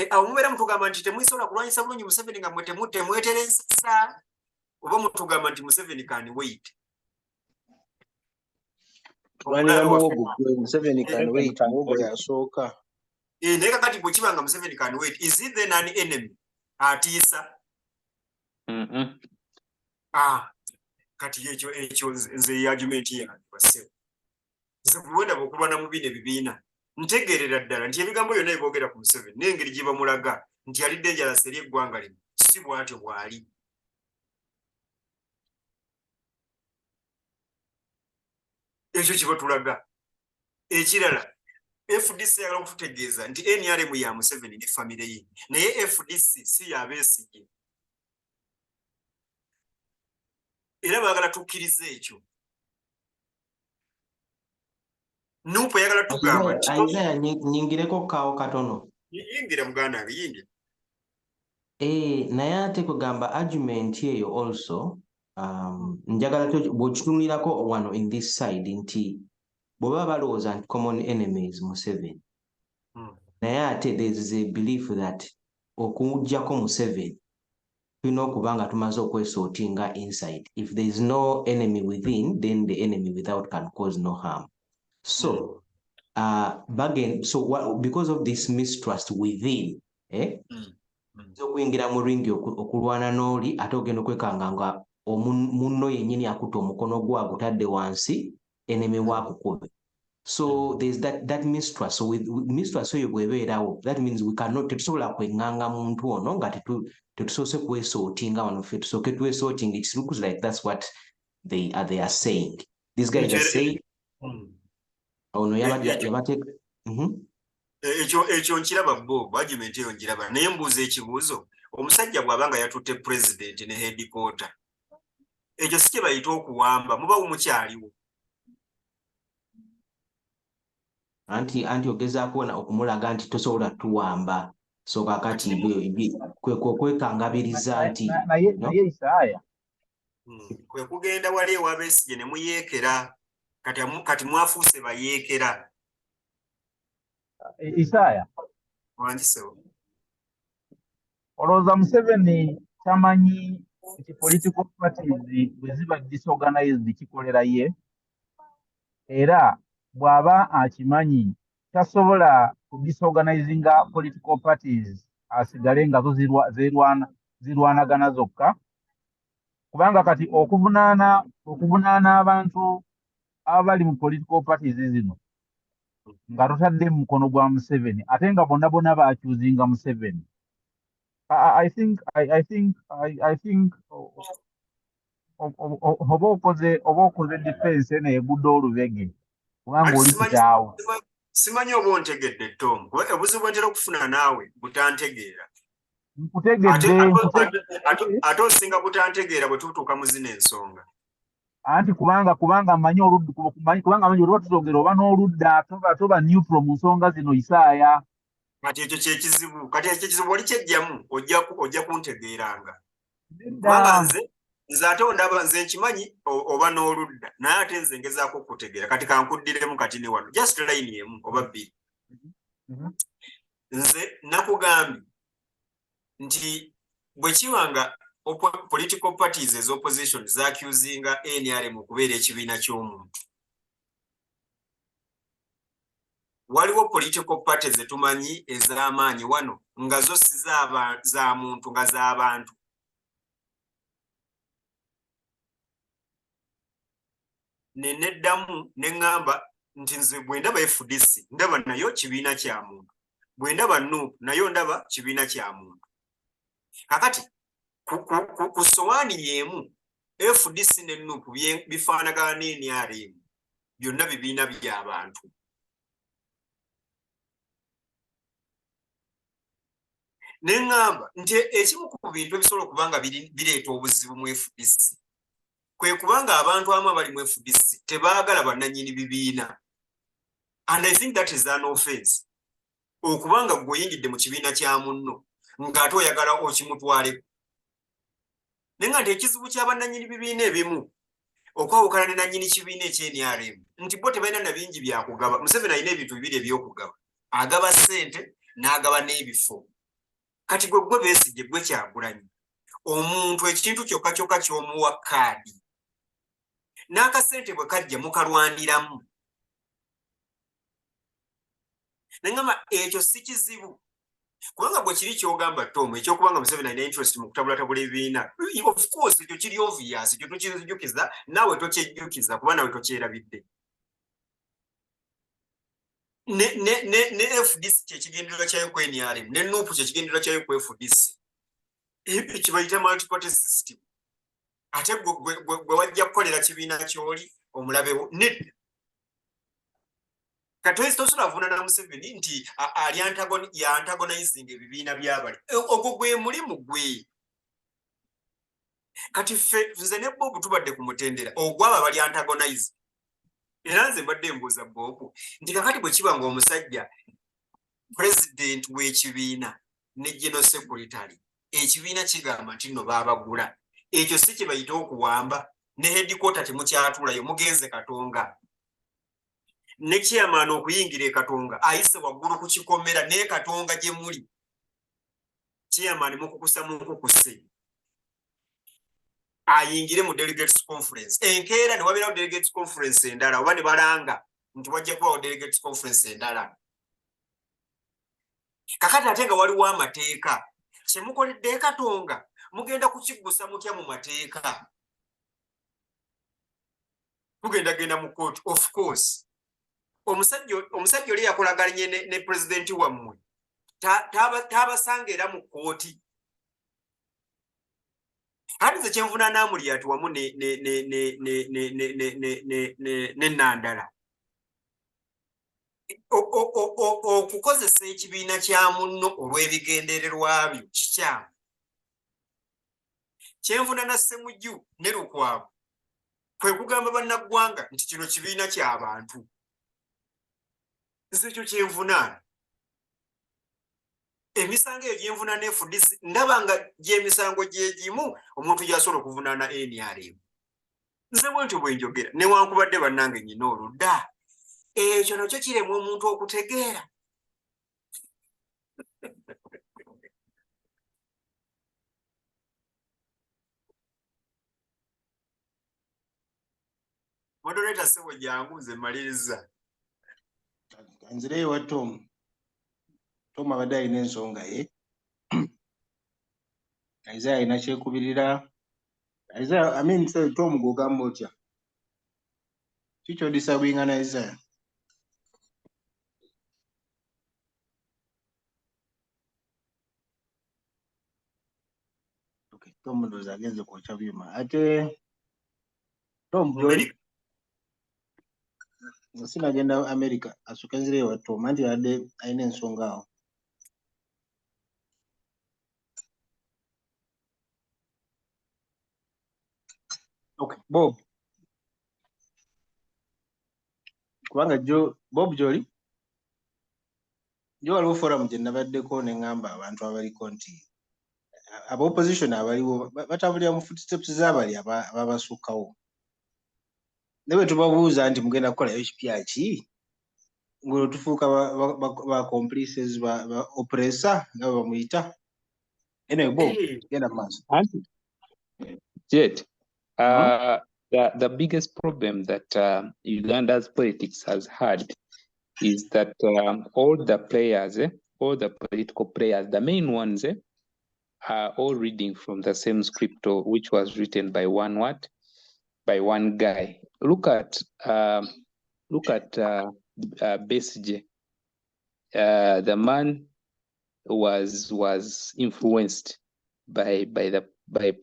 Awo mubeera mutugamba nti temwisobola kulwanyisa bulungi Museveni nga temwetereza, oba mutugamba nti Museveni can wait.
Museveni can wait muwogo yasooka.
Naye kakati bwe kiba nga Museveni can wait, is he then an enemy atiisa? Kati ekyo nze argument yange basewo. Nze bwenda okulwana mu bino ebibiina ntegeerera ddala nti ebigambo byonna ebyogera ku Museveni n'engeri gye bamulaga nti alidde enjala seri eggwanga limu si bw'atyo bw'ali. ekyo kibatulaga ekirala FDC yagala okutegeeza nti NRM ya Museveni ne family ye naye FDC si ya Besigye era baagala tukkirize ekyo nupo yagala tugamba nti
Isaiah nyingireko kawo katono
yingira muganda wange yingira
naye ate kugamba argument eyo also njagala bw'okitunulirako wano in this side nti bw'oba balowooza nti common enemies Museveni naye ate there is a belief that okujjako Museveni tulina okuba nga tumaze okwesortinga inside. If there is no enemy within, then the enemy without can cause no harm. So because of this mistrust within okuyingira mu ringi okulwana n'oli ate ogenda okwekanga nga munno yennyini akuta omukono gwe agutadde wansi enemy waakukube. So there's that mistrust. So with mistrust eyo bw'ebeerawo, that means we cannot tetusobola kwenganga muntu ono nga tetusoose kwesortinga wano ffe tusooke twesorting. It looks like that's what they are saying. These guys are saying ono yabateeka
ekyo nkiraba Bob argument eyo nkiraba naye mbuuza ekibuuzo omusajja bw'abanga yatutte president ne headquarter ekyo si kye bayita okuwamba muba mukyaliwo
anti ogezaako okumulaga nti tosobola tuwamba so kakati kwekangabiriza nti
naye Isaya
kwe kugenda wali ewa Besigye ne muyeekera kati mwafuuse bayeekera
Isaya
wangisewo
olowooza Museveni tamanyi nti political parties bwe ziba disorganized kikolera ye era bw'aba akimanyi tasobola kudisorganizinga political parties asigale nga zo zirwanagana zokka kubanga kati okuvunaana abantu abali mu political parties zino nga totadde mu mukono gwa Museveni ate nga bonna baakyuzinga Museveni. I think oba okoze defense eno egudde olubege kubanga oli kitaawo.
Simanyi oba ontegedde Tom obuzibu ntera okufuna naawe butantegeera
nkutegedde
ate osinga butantegeera bwe tutuuka mu zino ensonga
anti kubanga manyi oluba tusogera oba n'oludda toba neutral mu nsonga zino Isaaya.
Kati ekyo kyekizibu oli kyejjamu ojja kuntegeeranga kubanga nze ate ondaba nze nkimanyi oba n'oludda naye ate nze ngezaako okutegeera kati kankuddiremu kati ne wano just line emu oba bbiri. Nze nakugambye nti bwe kiwanga political parties ez'opposition zaaccusinga NRM okubeera ekibiina ky'omuntu waliwo political parties etumanyi ez'amaanyi wano nga zo si za muntu nga z'abantu. Neddamu ne ŋŋamba nti nze bwe ndaba FDC ndaba nayo kibiina kya muntu, bwe ndaba NUP nayo ndaba kibiina kya muntu. Kakati ku sowaani y'emu FDC ne NUP bifaanagana n'NRM byonna bibiina by'abantu. Ne ŋŋamba nti ekimu ku bintu ebisobola okuba nga bireeta obuzibu mu FDC kwe kubanga abantu abamu abali mu FDC tebaagala bannannyini bibiina. And I think that is an offense. Okubanga gw'oyingidde mu kibiina kya munno ng'ate oyagala okimutwaleko. Naye nga nti ekizibu ky'abannannyini bibiina ebimu okwawukana ne nannyini kibiina ekye-NRM nti bo tebalina na bingi byakugaba. Museveni alina ebintu bibiri ebyokugaba, agaba ssente n'agaba n'ebifo. Kati gwe Besigye gwe Kyagulanyi omuntu ekintu kyokka kyokka ky'omuwa kaadi n'akasente bwe kajja mukalwaniramu. Nengamba ekyo si kizibu kubanga bwe kiri kyogamba Tom ekyokubanga Museveni alina interest mu kutabulatabula ebibiina. Of course ekyo kiri obvious, ekyo tukijjukiza naawe tokyejjukiza kuba nawe tokyerabidde. Ne FDC kyekigendererwa kyayo ku NRM ne NUP kyekigendererwa kyayo ku FDC kibayita multi-party system. Ate gwe wajja kukolera kibiina ky'oli omulabewo nedda Katoyisi tosobola kuvunaana Museveni nti antagonizing ebibiina by'abali. Ogwo gwe mulimu gwe. Kati nze ne Bob tubadde ku mutendera ogwaba bali antagonize. Era nze mbadde mbuuza Bob nti kakati bwe kiba ng'omusajja president w'ekibiina ne general secretary ekibiina kigamba nti nno baabagula. Ekyo si kye bayita okuwamba ne headquarter temukyatuulayo mugenze Katonga. Ne chairman okuyingira Katonga ayise waggulu ku kikomera ne Katonga gye muli. Chairman mukukusa mukukuse. Ayingire mu delegates conference. Enkeera ne wabeerawo delegates conference endala oba ne balanga nti wajja kubawo delegates conference endala. Kakati ate nga waliwo amateeka. Kye mukoledde Katonga mugenda kukiggusa mutya mu mateeka. Genda mu court of course. Omusajja oli yakolaganye ne president wammwe. Taabasanga era mu kooti. Ate nze kyenvuna naamuli ati wamu ne Nandala. Okukozesa ekibiina kya munno olw'ebigendererwa byo kikyamu. Kyenvuna na Ssemujju ne Lukwago kwe kugamba bannaggwanga nti kino kibiina ky'abantu. Nze ekyo kyenvunaana. Emisango eyo gyenvuna ne FDC ndaba nga gy'emisango gyegimu omuntu gy'asobola okuvunaana NRM. Nze bwentyo bwe njogera newankubadde bannange nnyina oludda. Ekyo nakyo kirema omuntu okutegeera. Moderator Sebo jangu nze maliriza.
Kanzireyo wa Tom. Tom abadde alina ensonga ye. Isaiah alina kyekubirira. Isaiah, Tom gw'ogamba otya? Kiki odisabwinga na Isaiah? Okay, Tom ndowooza agenze kwokya byuma. Ate Tom gy'oli? Sinagenda America asooka nzireyo wa Tom anti abadde alina ensonga awo. Okay, Bob. Kubanga Bob gy'oli? Gyo waliwo forum gye nabaddeko ne ngamba abantu abaliko nti aba-opposition abaliwo batambulira mu footsteps z'abali ababasukkawo. Ne bwe tubabuuza nti mugenda kukolayo kipya ki? Ng'olwo tufuuka ba complices ba oppressor nga bwe bamuyita. Anyway, Bob, genda mu maaso.
Jet, the biggest problem that Uganda's politics has had is that all the players, all the political players, the main ones, are all reading from the same script, which was written by one guy. Look at Besigye. The man was influenced by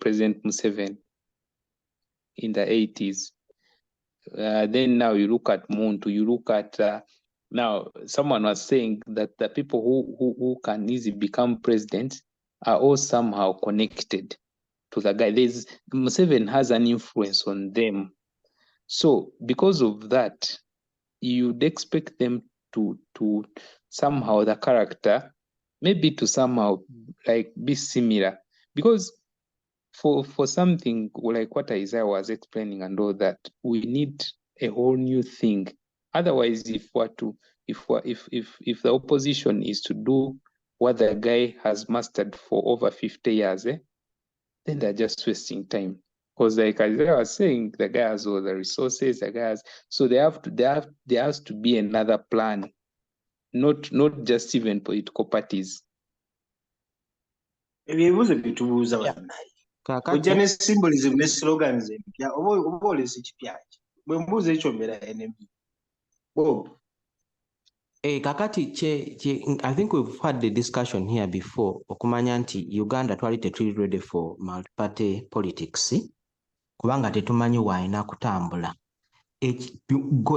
President Museveni in the 80s. Then now you look at Muntu, you look at now someone was saying that the people who can easily become president are all somehow connected to the guy. Museveni has an influence on them. So because of that, you'd expect them to somehow the character maybe to somehow like be similar, because for something like what Isaiah was explaining and all that, we need a whole new thing. Otherwise, if the opposition is to do what the guy has mastered for over 50 years, then they're just wasting time. Because like Isaiah was saying, the guy has all the resources, the guy has, so there has to be another plan, not just even political parties.
Ebibuuzo bitubuuza bannaye. Ojja ne symbolism ne slogans empya oba olesa ekipya ki? Bwe mbuuza ekyo mbeera NMB. Bob.
Kakati I think we've had the discussion here before okumanya nti Uganda twali tetuli ready for multi-party politics kubanga tetumanyi waayina kutambula.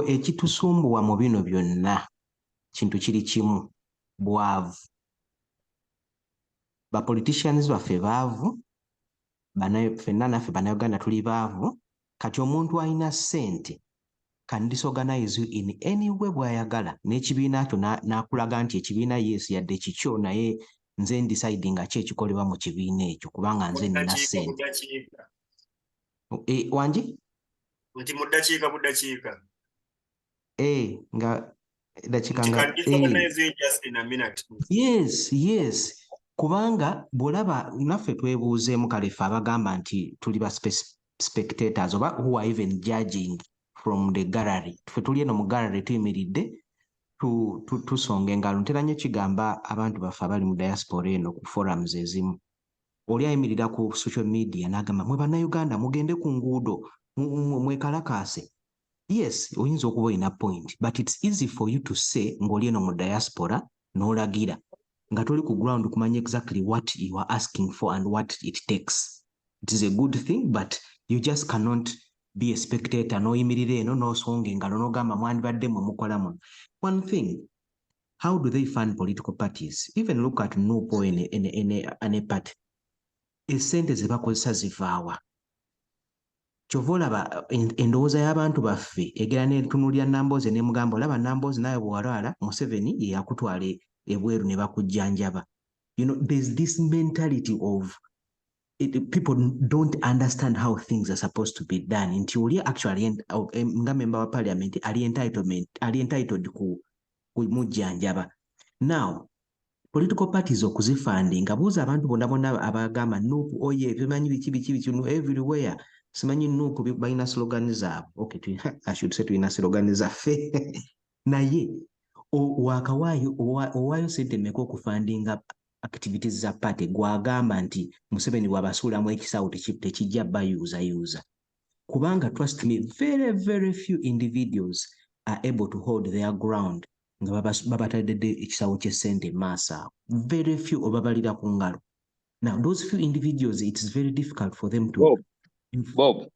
Ekitusumbuwa mu bino byonna kintu kiri kimu bwavu. Ba politicians baffe baavu, ffenna naffe bannayuganda tuli baavu. Kati omuntu alina ssente can disorganize you in any way bw'ayagala n'ekibiina kyo n'akulaga nti ekibiina yes yadde kikyo naye nze ndicide nga ki ekikolebwa mu kibiina ekyo kubanga nze nina ssente. Wangi?
Nti mu ddakiika buddakiika.
Nga dakiika nga yes. Kubanga bw'olaba naffe twebuuzeemu kale ffe abagamba nti tuli ba spectators oba who are even judging from the gallery. Ffe tuli eno mu gallery tuyimiridde tusonga engalo. Ntera nnyo kigamba abantu baffe abali mu diaspora eno ku forums ezimu. Oli ayimirira ku social media n'agamba mwe bannayuganda mugende ku nguudo mwekalakaase. Yes, oyinza okuba olina point, but it's easy for you to say ng'oli eno mu diaspora n'olagira nga toli ku ground kumanya exactly what you are asking for and what it takes. It is a good thing, but you just cannot be a spectator n'oyimirira eno n'osonga engalo n'ogamba mwandibadde mwe mukola muno. One thing, how do they fund political parties? Even look at Nupo in a party. Essente ze bakozesa zivaawa. Kyova olaba endowooza y'abantu baffe egera n'etunuulira Nambooze ne mugamba olaba Nambooze nawe bw'alwala Museveni ye yakutwala ebweru ne bakujjanjaba. You know, there's this mentality of people don't understand how things are supposed to be done. Nti oli actually nga member wa parliament ali entitled ku mujjanjaba. Now, political parties okuzifundinga buuza abantu bonna abagamba Nuupu oye bimanyi biki everywhere. Simanyi Nuupu balina slogan zaabwe. Okay, I should say tulina slogan zaffe. Naye owaayo sente mmeka okufundinga activities za party gwagamba nti Museveni bw'abasuulamu ekisawo tekijja bayuuza. Kubanga trust me, very, very few individuals are able to hold their ground nga babatadde ekisawo ky'essente maaso. Very few obabalira ku ngalo. Now, those few individuals, it is very difficult for them to
Bob,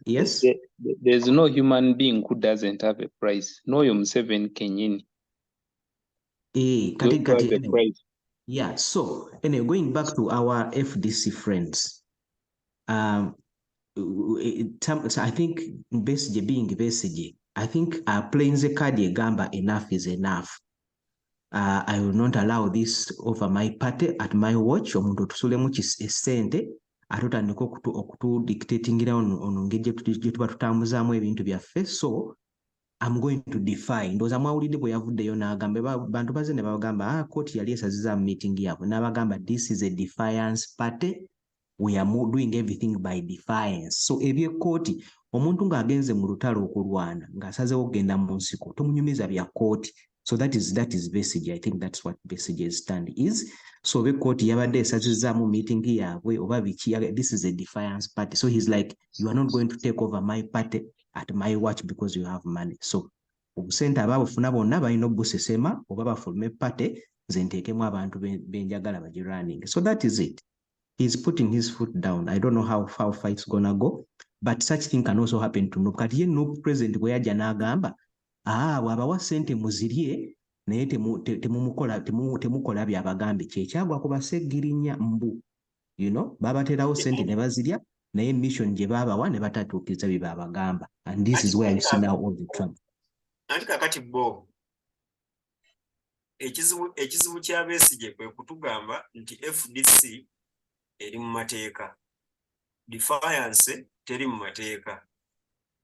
yes?
There's no human being who doesn't have a price. No, you're Museveni Kenyini.
Anyway. Yeah, so anyway, going back to our FDC friends, I think being Besigye, I think playing the card gamba enough is enough. I will not allow this over my party at my watch. Omuntu tusulemu essente atutandika okutudictatingira ono ngeri gye tuba tutambuzaamu ebintu byaffe. So I'm going to defy. Ndowooza mwawulidde bwe yavuddeyo n'agamba bantu bazze ne babagamba kooti yali esazizaamu meeting yaabwe n'abagamba this is a defiance party. We are doing everything by defiance. So ebyekkooti omuntu ng'agenze mu lutalo okulwana ng'asazeewo okugenda mu nsiko tomunyumiza bya kkooti. So that is Besigye. I think that's what Besigye's stand is. So the court yabadde esazizaamu meeting yaabwe oba biki, this is a defiance party. So he's like, you are not going to take over my party at my watch because you have money. So obusente ababufuna bonna balina obusesema oba bafulume party nze nteekemu abantu benjagala bagirunning. So that is it. He's putting his foot down. I don't know how far it's gonna go, but such thing can also happen to Nuupu. Kati ye Nuupu president bwe yajja n'agamba bw'abawa ssente muzirye naye temukola byabagambe kyekyagwa ku baseggirinya mbu. You know, babaterawo ssente ne bazirya naye mission gye baabawa ne batatuukiriza bye babagamba. And this is where you see now all the trouble.
Anti kakati bo ekizibu kya Besigye kwe kutugamba nti FDC eri mu mateeka, defiance teri mu mateeka,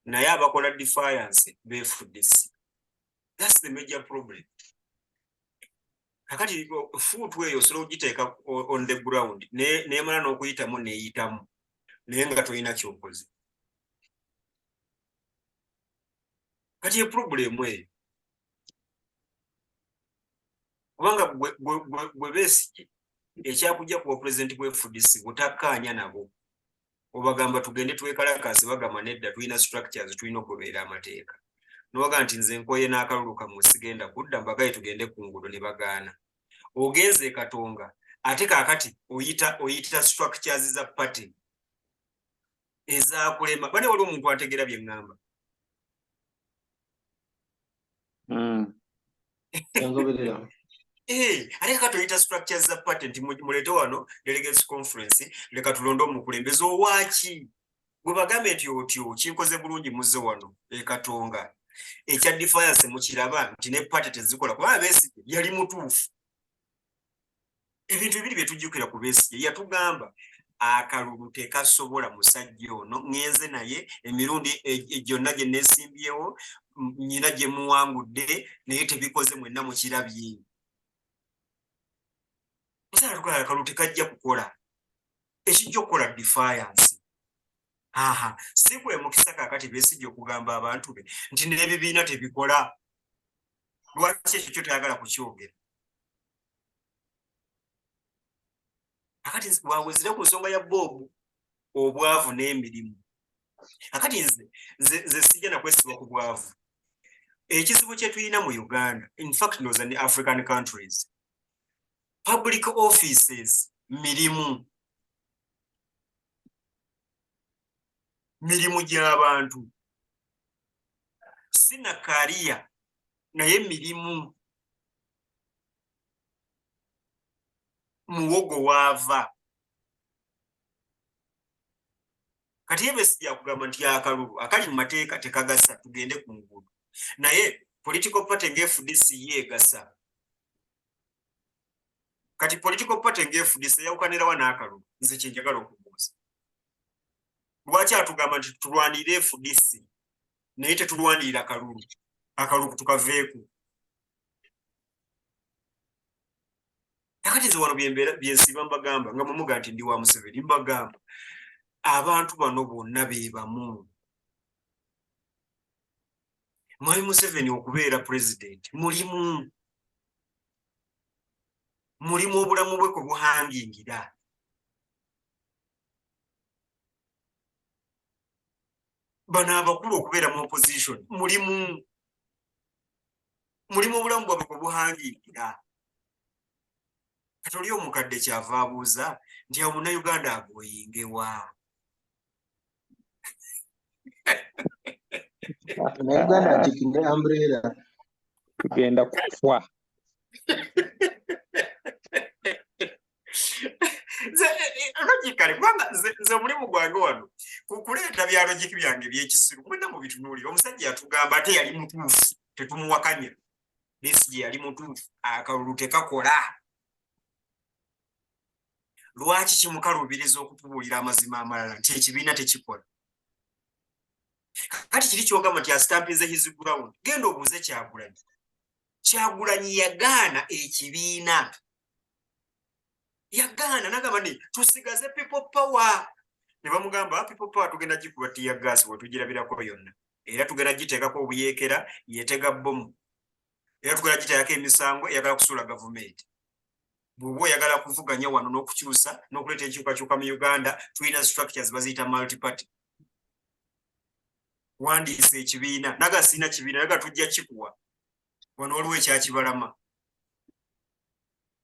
naye abakola defiance be FDC. That's the major problem. Kakati foot way osobola ogiteeka on the ground neemala n'okuyitamu neeyitamu naye nga tolina kyokoze. Kati ye problem eyo kubanga gwe Besigye ekyakujja ku president bwe FDC butakkaanya nabo obagamba tugende twekalakaasi bagamba nedda tulina structures tulina okubeera amateeka nobaga nti nze nkoye n'akalulu kamwe sigenda kudda mbagaye tugende ku nguudo ne bagaana. Ogenze Katonga ate kaakati oyita structures za party ezaakulema. Bane waliwo omuntu ategeera bye ŋŋamba. ate katoyita structures za party nti mulete wano delegates conference leka tulonde omukulembeze owaki gwe bagambe nti otyo kinkoze bulungi muzze wano Katonga ekya defiance mukiraba nti ne party tezikola kuba Besigye yali mutuufu ebintu bibiri bye tujjukira ku Besigye yatugamba akalulu tekasobola musajja ono ngenze naye emirundi gyonna gye neesimbyewo nyina gye muwangudde naye tebikoze mwenna mukirabye musala tukola akalulu tekajja kukola ekijja okukola defiance si kwe mukisa kaakati Besigye okugamba abantu be nti n'ebibiina tebikola lwaki ekyo kyo tayagala kukyogera akati wawezire ku nsonga ya Bob obwavu n'emirimu akati nze sijja nakwesiba ku bwavu ekizibu kye tulina mu Uganda in fact noza ne African countries public offices mirimu gy'abantu sina kariya naye mirimu muwogo waava kati Besigye akugamba nti akalulu akali mu mateeka tekagasa tugende ku nguudo naye political party nga FDC yeegasa kati political party nga FDC yawukanirawa n'akalulu nze kyenjagala okubuuza lwaki atugamba nti tulwanire FDC naye tetulwanirira akalulu tukaveeku akati nze wano byensiba mbagamba nga mumuga nti ndi wa Museveni mbagamba abantu bano bonna be bamu Mwami Museveni okubeera president mulimu obulamu bwe kwe buhangingira bano abakulu okubeera mu opposition mulimu obulamu bwabwe kwe buhangingira kati oli omukadde kyava abuuza nti awo Munnayuganda agoyingewa
Munnayuganda atikinde umbrella
tugenda kufa
logically kubanga nze omulimu gwange wano kukuleeta bya logiki byange ebyekisiru mwenna mu bitunuulira omusajja yatugamba ate yali mutuufu tetumuwakanya Besigye yali mutuufu akalulu tekakola lwaki kimukaluubiriza okutubuulira amazima amalala nti ekibiina tekikola kati kiri kyogamba nti asitampinze his ground genda obuuze Kyagulanyi yagaana ekibiina yagaana nagamba nti tusigaze people power ne bamugamba people power tugenda gikuba tiya gas wetugirabirako yonna era tugenda giteekako obuyeekera yeetega bomu era tugenda giteekako emisango eyagala kusuula gavumenti bw'oba oyagala kuvuganya wano n'okukyusa n'okuleeta enkyukakyuka mu Uganda tulina structures baziyita multiparty wandiisa ekibiina naga sina kibiina naga tujja kikuwa wano waliwo ekyakibalama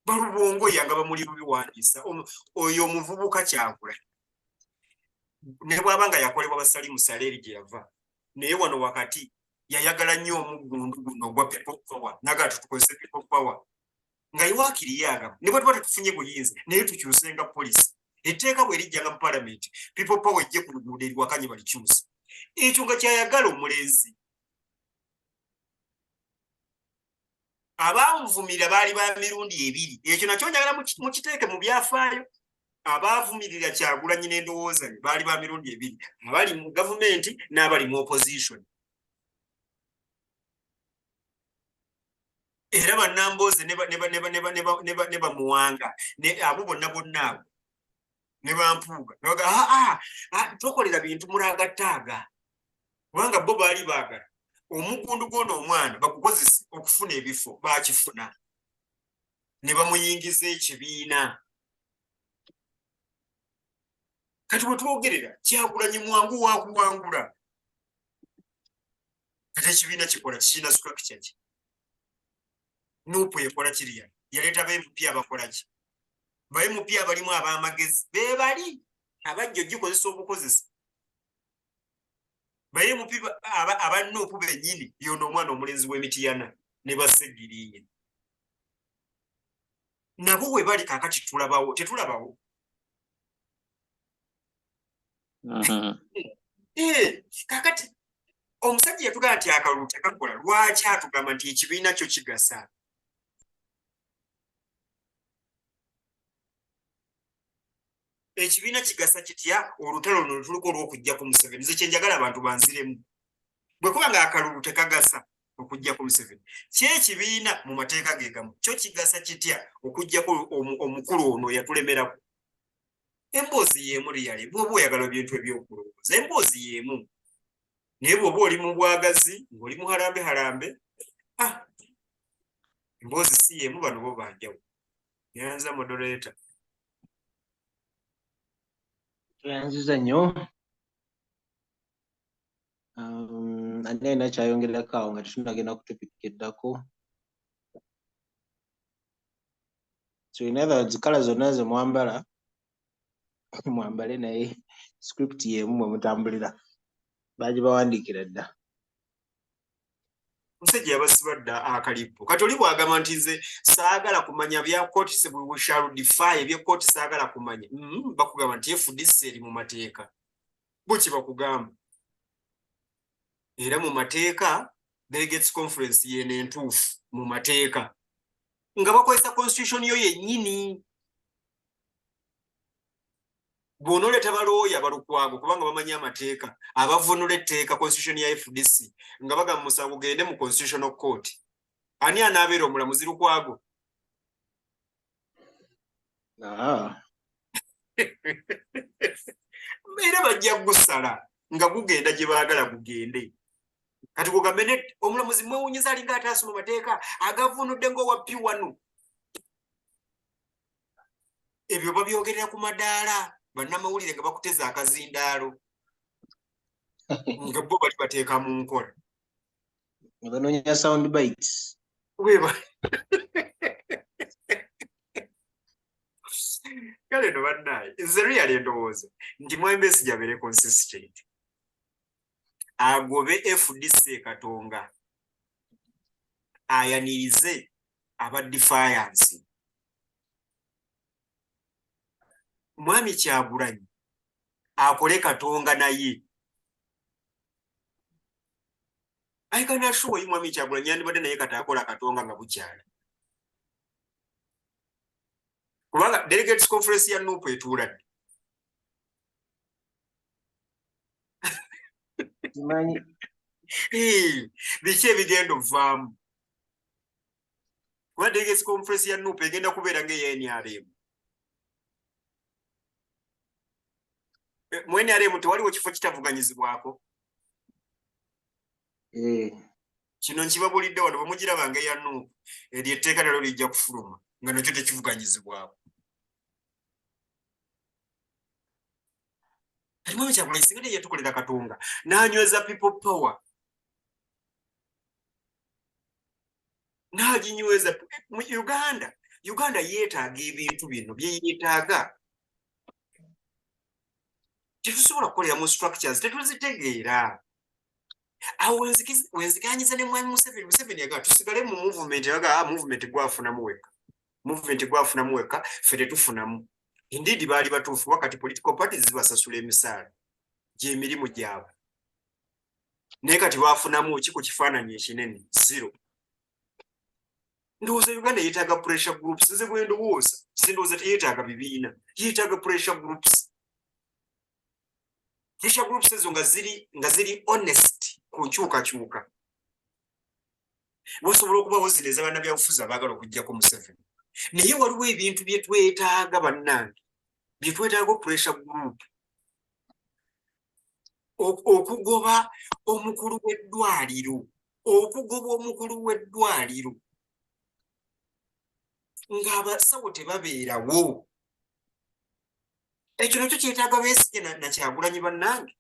balubongo yanga bamuli lubiwandiisa oyo omuvubuka Kyagulanyi ne bw'aba nga yakolebwa basali musaleeri gye yava naye wano wakati yayagala nnyo omuggundu guno ogwa people power naga tutukozese people power nga iwaakiri yagamba ne bwe tuba tetufunye buyinza naye tukyusenga polisi etteeka bwe lijjanga mu palamenti people power ejje ku luguudo eriwakanye balikyusa ekyo nga kyayagala omulenzi abaamuvumirira baali ba mirundi ebiri ekyo nakyo njagala mukiteeke mu byafaayo abaavumirira Kyagulanyi n'endowooza ye baali ba mirundi ebiri abali mu gavumenti n'abali mu opposition era bannambooze ne bamuwanga abo bonna abo ne bampuuga tokolera bintu mulagattaaga kubanga bo baali baagala omugundu gwona omwana bakukozesa okufuna ebifo bakifuna ne bamuyingiza ekibiina kati bwe twogerera Kyagulanyi mwangu wakuwangula kati ekibiina kikola kirina structure ki nupu ekola kiriya yaleeta ba-MP abakola ki ba-MP abalimu ab'amagezi be bali abajja ogikozesa obukozesa ba-MP abanuupu bennyini yono omwana omulenzi w'emitiyana ne basegiriye nabo we bali kakati tulabawo tetulabawo kakati omusajja yatugamba nti akalulu tekakola lwaki atugamba nti ekibiina kyo kigasa ekibiina kigasa kitya olutalo luno tuluko olw'okujja ku Museveni nze kyenjagala abantu banziremu bwe kuba nga akalulu tekagasa okujja ku Museveni kyekibiina mu mateeka ge gamu kyo kigasa kitya okujjako omukulu ono yatulemerako emboozi y'emu liyale bw'oba oyagala ebintu ebyokulowooza emboozi y'emu naye bw'oba oli mu bwagazi ng'oli mu halambe emboozi si y'emu bano bo banjawo yanza moderator
yanziza nnyo ate alina kyayongerako awo nga tetunagenda ku topic eddako so in other words kala zonna ze mwambala mwambale naye script y'emu mwe mutambulira bagibawandiikira dda
omusajja yabasiba dda akalipo kati oli bwagamba nti nze saagala kumanya bya kooti we shall defy ebya kooti saagala kumanya bakugamba nti FDC eri mu mateeka buki bakugamba era mu mateeka delegates conference yene entuufu mu mateeka nga bakozesa constitution yo yennyini bw'onooleta balooya balukwago kubanga bamanyi amateeka abavunula etteeka constitution ya FDC nga bagamba musango gende mu constitutional court ani anaabeera omulamuzi lukwago era bajja gusala nga gugenda gye baagala gugende kati kugambe omulamuzi mwewunyiza alinga ataasoma mateeka agavunudde ng'owa P1 ebyo babyogerera ku madaala bannamawulire nga bakuteza akazindaalo nga bo bali bateeka mu nkola
nga banoonya sound bites
kale no bannaye nze luyali endowooza nti Mwembezi jabeere consistent agobe FDC Katonga ayanirize aba defiance Mwami Kyagulanyi akole Katonga naye aikana shuwa Mwami Kyagulanyi yandibadde naye kati akola Katonga nga bukyala kubanga delegates conference ya Nuupu etuuladde biki ebigenda ovaamu kuba delegates conference ya Nuupu egenda kubeera ng'eya mu NRM tewaliwo kifo kitavuganyizibwako kino nkibabulidde wano bwe mugirabanga eya Nuupu eryo etteeka nalyo lijja kufuluma nga nakyo tekivuganyizibwako Mwami Kyagulanyi singa yatukolera Katonga n'anyweza people power n'aginyweza mu Uganda yeetaaga ebintu bino bye yeetaaga tetusobola kukolera mu structures tetuzitegeera awo wenzikanyiza ne Mwami Museveni yaga tusigale mu movement yaga movement gwafunamu weka ffe tetufunamu indeed baali batuufu wakati political parties zibasasula emisaala gy'emirimu gyabwe naye kati bafunamu ki ku kifaananyi ekinene zero ndowooza Uganda yeetaaga pressure groups nze bwe ndowooza ndowooza teyeetaaga bibiina yeetaaga pressure groups ezo nga ziri honest ku nkyukakyuka bosobola okuba bozineza bannabyabufuzi abaagala okujjako Museveni naye waliwo ebintu bye twetaaga bannange bye twetaaga pressure group okugoba omukulu w'eddwaliro ng'abasawo tebabeerawo ekyo nakyo kyetaaga Besigye na Kyagulanyi bannange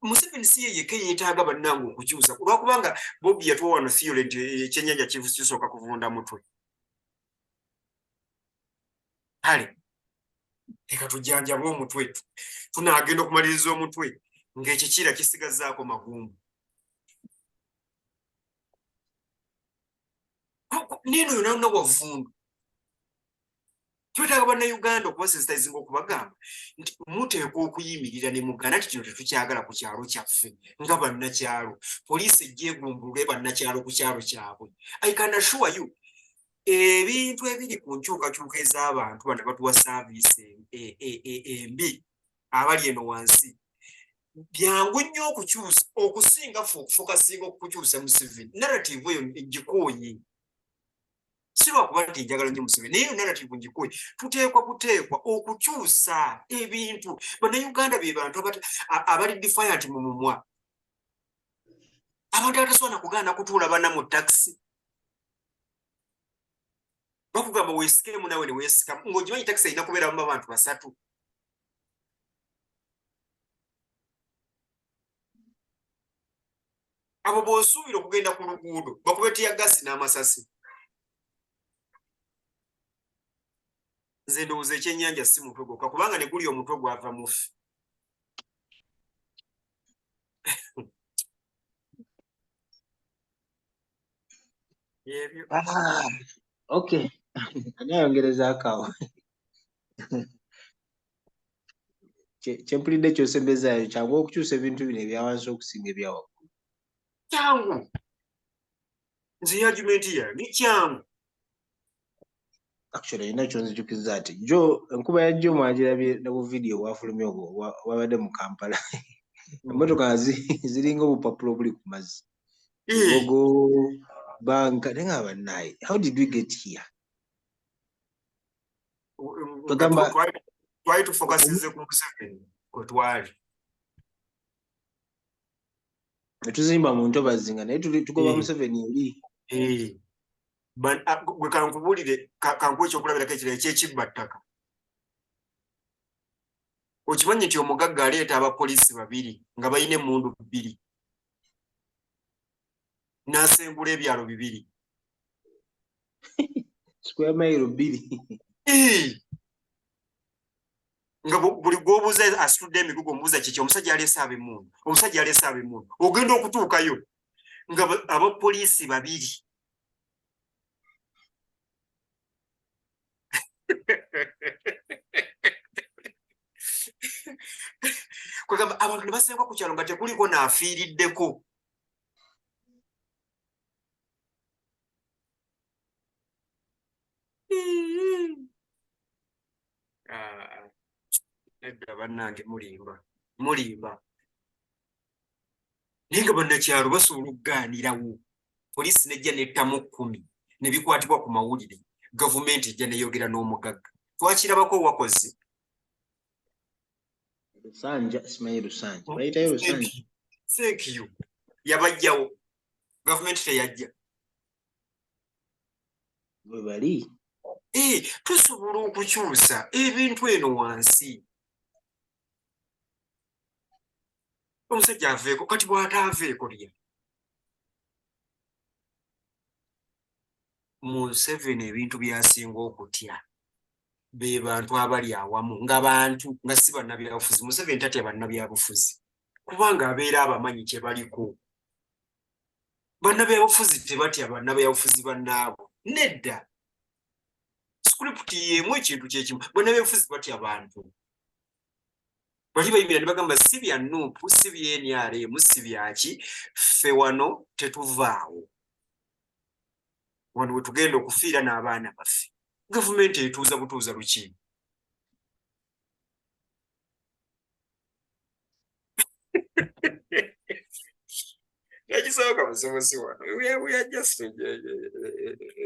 Museveni si yeyeka yeetaaga bannange okukyusa olwakubanga Bobi yatuwa wano theory nti ekyennyanja kisooka kuvunda mutwe kale leka tujjanjabe omutwe tunaagenda okumaliriza omutwe ng'ekikira kisigazzaako magumbu. Nino yonna wavundu. Twetaaga bannayuganda okubasensitizinga okubagamba nti muteekwa okuyimirira ne muganda nti kino tetukyagala ku kyalo kyaffe nga bannakyalo. Poliisi ejja egumbulwe bannakyalo ku kyalo kyabwe. I can assure you, ebintu ebiri ku nkyukakyuka ez'abantu bano batuwa saaviisi embi abali eno wansi byangu nnyo okukyusa okusinga fokasinga okukyusa Museveni. Narrative eyo ngikooye. Si lwakuba nti njagala nnyo Museveni, naye narrative ngikooye. Tuteekwa okukyusa ebintu. Bannayuganda be bantu abali defiant mu mumwa. Abantu abatasobola kugaana kutuula banna mu takisi. Bakugamba weesikemu nawe ne weesikamu ng'ogimanyi takisi erina kubeeramu abantu basatu. Abo bw'osuubira okugenda ku luguudo bakube tiyagasi n'amasasi. Nze ndowooza ekyennyanja si mutwe gwokka kubanga ne guli omutwe gwava mufi. Ebyo.
Okay. Anayongerezaako awo. Kyempulidde ky'osembezaayo kyangu okukyusa ebintu bino ebyawansi okusinga ebyawaggulu.
Kyangu. Nze argumenti yange kyangu.
Actually alina kyonzijukizza ati jo enkuba ya Jjo mwagirabye ne bu vidiyo bwafulumye obwo wabadde mu Kampala. Emmotoka ziringa obupapulo buli ku mazzi. Bibogo, banka naye nga bannaye. How did we get here?
Twali tufokasize ku Museveni kwe twali.
Ne tuzimba mu ntobazi nga naye tugoba Museveni eri.
Gwe kankubuulire kankuwa ekyokulabirako ekirala ekyekibbattaka. Okimanyi nti omugagga aleeta abapoliisi 2 nga balina emmundu 2 n'asengula ebyalo 2.
Square mile 2.
Nga buli gw'obuuza asitudde emigugu omubuuza kiki omusajja aleese ab'emmundu. Omusajja aleese ab'emmundu. Ogenda okutuukayo nga abapoliisi 2. Kwegamba abantu ne basenga ku kyalo nga tekuliko n'afiiriddeko. Nedda bannange mulimba. Naye nga bannakyalo basobola okugaanirawo. Poliisi nejja nettamu 10 ne bikwatibwa ku mawulire. Gavumenti ejja neyogera n'omugagga. Twakirabako wakoze.
Lusanja, Ismail Lusanja. Bayitayo Lusanja.
Thank you. Yabajjawo. Gavumenti teyajja.
Bwe bali.
Tusobola okukyusa ebintu eno wansi. Omusajja aveeko kati bw'ataaveeko lya. Museveni ebintu byasinga okutya be bantu abali awamu nga si bannabyabufuzi. Museveni tatya bannabyabufuzi kubanga abeera abamanyi kye baliko. Bannabyabufuzi tebatya bannabyabufuzi bannaabo. Nedda. Script y'emu ekintu kyekimu. Bannabyabufuzi batya bantu. Bali bayimira ne bagamba si bya Nuupu, si bya NRM, si byaki, ffe wano tetuvaawo. Wano we tugenda okufiira n'abaana baffe. Gavumenti etuuza butuuza luki? Yakisooka musomosi wano. We are just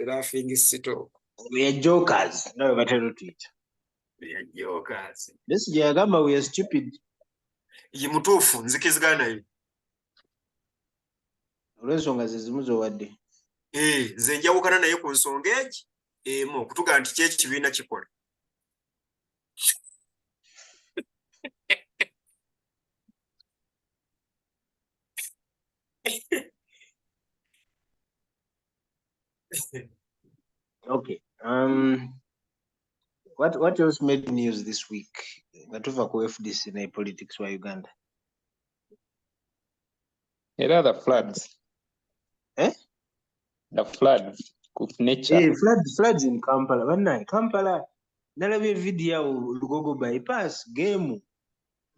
laughing stock.
We are jokers. No, batero tuyita.
We are jokers.
This gyagamba we are stupid.
Ye mutuufu nzikizigana naye.
Olw'ensonga ze zimu z'owadde.
Nze njawukana naye ku nsonga egi emu okutuga nti kyekibiina kikola.
Okay. What else made news this week? Nga tuva ku FDC ne politics wa Uganda.
Era the floods.
Eh?
The floods of nature.
Floods in Kampala. Bana Kampala nalabye video Lugogo bypass game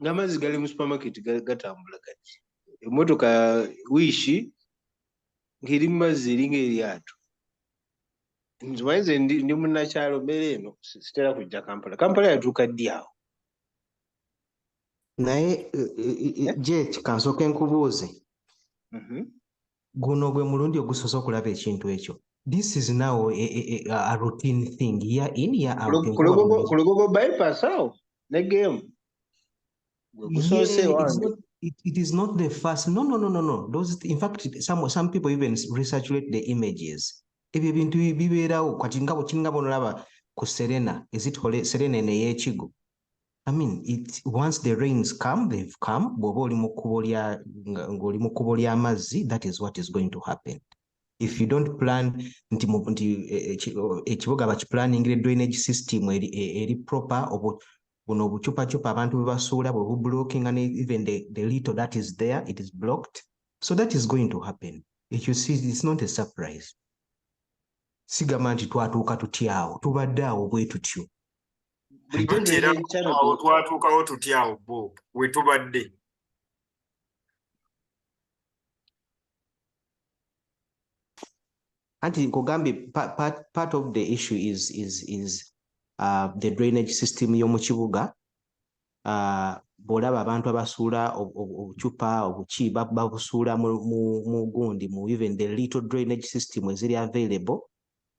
ngamazi gali mu supermarket gatambula kati. Emotoka wishi ngiri mazzi eringa eryato. Nzimanyize ndi munnakyalo mbere eno sitera kujja Kampala. Kampala yatuuka ddi awo?
Naye Jet kansooke nkubuuze. Guno gwe mulundi ogusoose okulaba ekintu ekyo. This is now a routine thing. Year in, year out.
Lugogo bypass awo ne game.
It is not the first. No. Those, in fact, some people even recirculate the images. Ebyo bintu bibeerawo kati ngabo kingabo nolaba ku Serena. Is it Serena ne yekigo? I mean, once the rains come, they've come. Bw'oba oli mu kkubo lya mazzi, that is what is going to happen. If you don't plan nti ekibuga bakiplanningire drainage system eri proper, buno obucupacupa abantu bwe basuula bwe bublocking, and even the little that is there, it is blocked. So that is going to happen. If you see, it's not a surprise. Sigamba nti twatuuka tutyawo, tubadde awo bwe tutyo.
Twatuukawo tutyawo bo we tubadde.
Anti nkugambye part of the issue is the drainage system y'omu kibuga. Bw'olaba abantu abasuula obucupa obuki babusuula mu gundi mu even the little drainage system eziri available.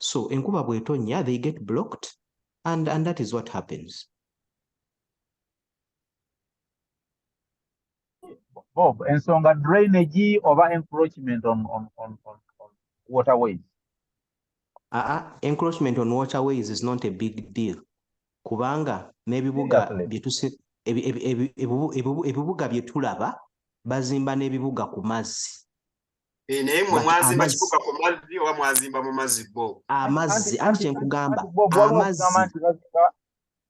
So enkuba bw'etonnya, they get blocked, and that is what happens.
Bob, ensonga drainage over encroachment on waterways.
Encroachment on waterways is not a big deal. Kubanga n'ebibuga ebibuga bye tulaba bazimba n'ebibuga ku mazzi.
Naye mwe mwazimba kibuga ku mazzi oba mwazimba mu mazzi bo?
Amazzi, anti kyenkugamba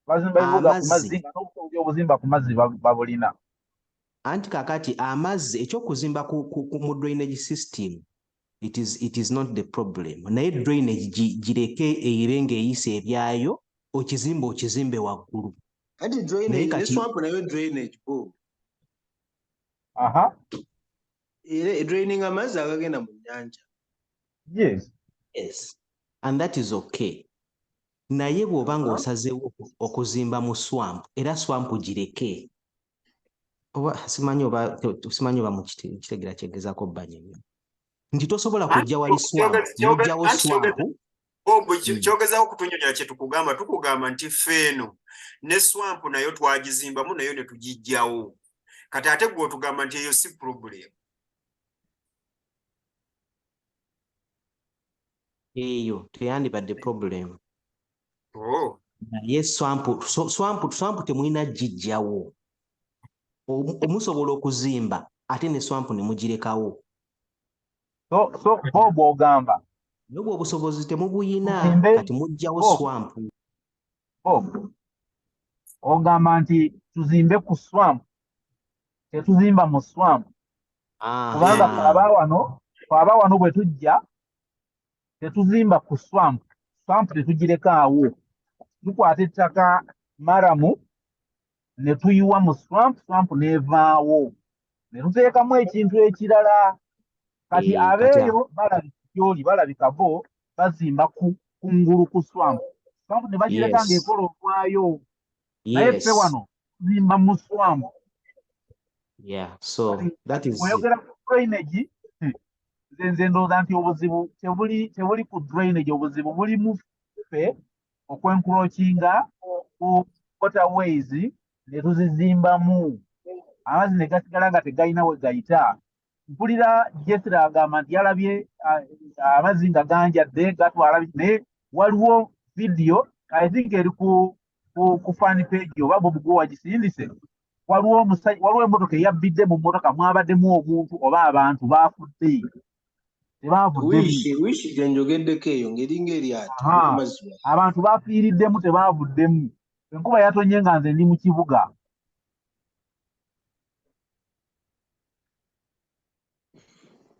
bazimba ebibuga ku mazzi nga n'obusobozi obuzimba ku mazzi babulina.
Anti kakati amazzi ekyokuzimba mu drainage system, it is not the problem. Naye drainage gireke ebe ng'eyisa ebyayo okizimbe waggulu.
Anti drainage ne swamp nayo drainage bo. Draining amazzi agagenda mu nnyanja.
Yes. And that is okay. Naye bw'oba ng'osazeewo okuzimba mu swamp, era swamp gireke. Simanyi oba mu kitegera kyegezaako bbanya nnyo. Nti tosobola kujja wali swamp, n'ojjawo swamp.
Kyogezaho kutunyonyola kye tukugamba nti ffeeno ne swamp nayo twagizimbamu nayo ne tugijjawo. Kati ate gwe otugamba nti eyo si problem.
Eyo teyandibadde problem. Naye swamp temulina gijjawo. Musobola okuzimba ate ne swamp ne mugirekawo.
So Bob ogamba
nobwo obusobozi temubuyina kati mujjawo swamp.
Bob ogamba nti tuzimbe ku swamp, tetuzimba mu swamp. Kubanga twaba wano bwe tujja tetuzimba ku swamp tetugireka awo. Tukwata ettaka maramu ne tuyiwa mu swamp nevaawo ne tuteekamu ekintu ekirala. Kati abeeyo balabika bo bazimba kungulu ku swamp ne bagireka ng'ekola okwayo. Naye ffe wano tuzimba mu swamp. Oyogera ku drainage, nze ndowooza nti obuzibu tebuli ku drainage, obuzibu buli mu ffe okwencroachinga ku waterways ne tuzizimbamu. Amazzi ne gasigala nga tegalina we gayita. Mpulira Jethro agamba nti yalabye amazzi nga ganjadde gatwala, naye waliwo video I think eri ku fan page oba Bob gwe wagisindise. Waliwo emmotoka eyabbidde mu mmotoka mwabaddemu omuntu oba abantu baafudde.
Wishi gye njogeddeko eyo ng'eringa eryato.
Abantu baafiiriddemu tebaavuddemu. Enkuba yatonye nga nze ndi mu kibuga.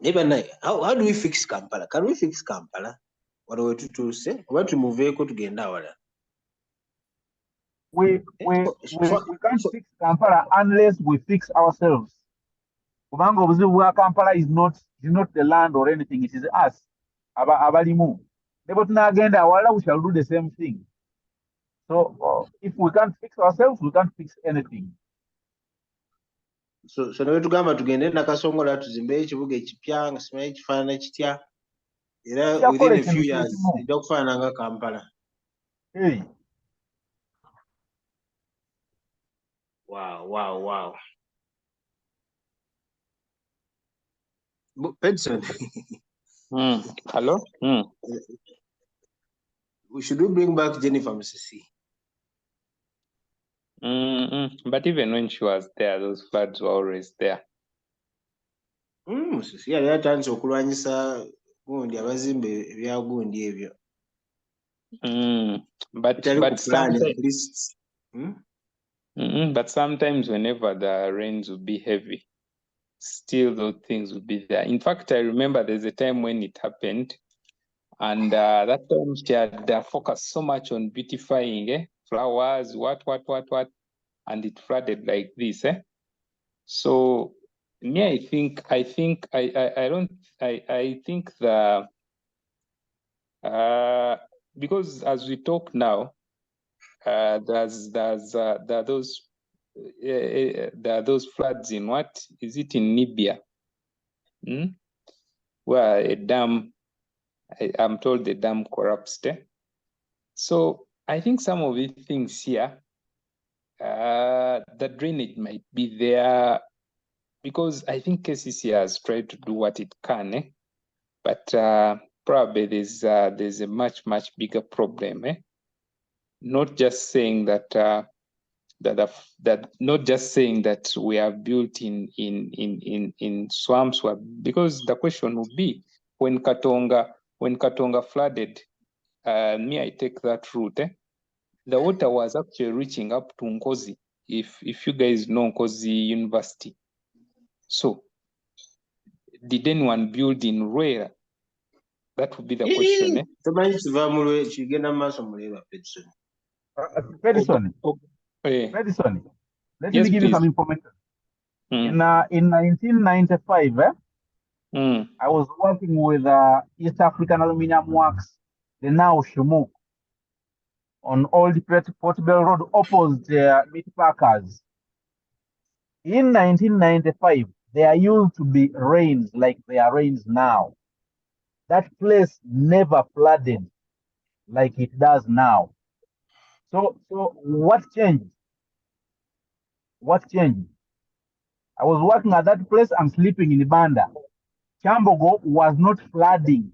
Even how do we fix Kampala? Can we fix Kampala? What are we to say? What to move to get wala?
We can't fix Kampala unless we fix ourselves. Kubanga obuzibu bwa Kampala is not the land or anything, it is us. Abalimu. Nebo tunagenda wala, we shall do the same thing. So if we can't fix ourselves, we can't fix anything.
So nawe tugamba tugende nakasongola tuzimbe ekibuga ekipya nga simanyi ekifaanana kitya era within a few years ejja kufaanana nga Kampala.
Hey.
Wow. Pedson.
Hello?
Should we bring back Jennifer Musisi?
But even when she was there, those floods were always there.
Musisi yali atandise okulwanyisa gundi abazimbe ebyagundi ebyo.
But sometimes whenever the rains would be heavy, still those things would be there. In fact, I remember there's a time when it happened, and that time she had focused so much on beautifying flowers, what, and it flooded like this. So me, I think the because as we talk now, there are those floods in what is it in Libya, where a dam, I'm told the dam collapsed. So I think some of these things here, the drainage might be there, because I think KCC has tried to do what it can, but probably there's a much bigger problem. Not just saying that not just saying that we are built in swamps, because the question would be when Katonga flooded, me, I take that route. The water was actually reaching up to Nkozi, if you guys know Nkozi University. So did anyone build in Ruera? That would be the question.
Pedson, let me give you some information. In 1995, I was working with East African Aluminium Works, the now Shumuk, on Old Portobello Road opposite Meat Packers. In 1995, there used to be rains like there are rains now. That place never flooded like it does now. So what changed? What changed? I was working at that place, I'm sleeping in Banda. Chambogo was not flooding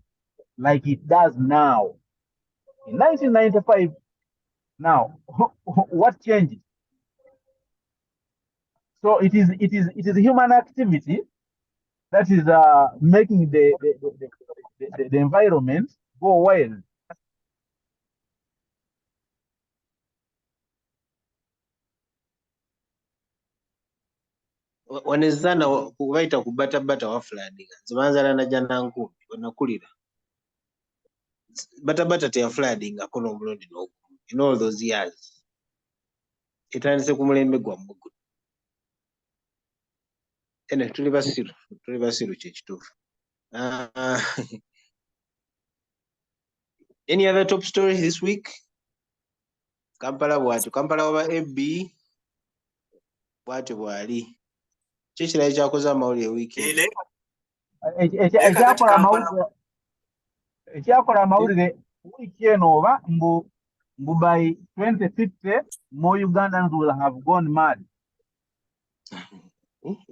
like it does now. In 1995, now, what changed? So it is human activity that is making the environment go wild.
Wanezana kubaita kubata wa flooding. Zimanzala na jana nkumbi wanakulira. Bata te flooding akono mulundi no. In all those years. Itandise kumulembe gwa mugu. Ene tuli basiru kyekitufu. Any other top story this week? Kampala oba FB bwatu bwali. Chikira ekyakoze amawulire weekend.
Ekyakola amawulire wiiki eno oba mbu by 2050 more Ugandans will have gone mad.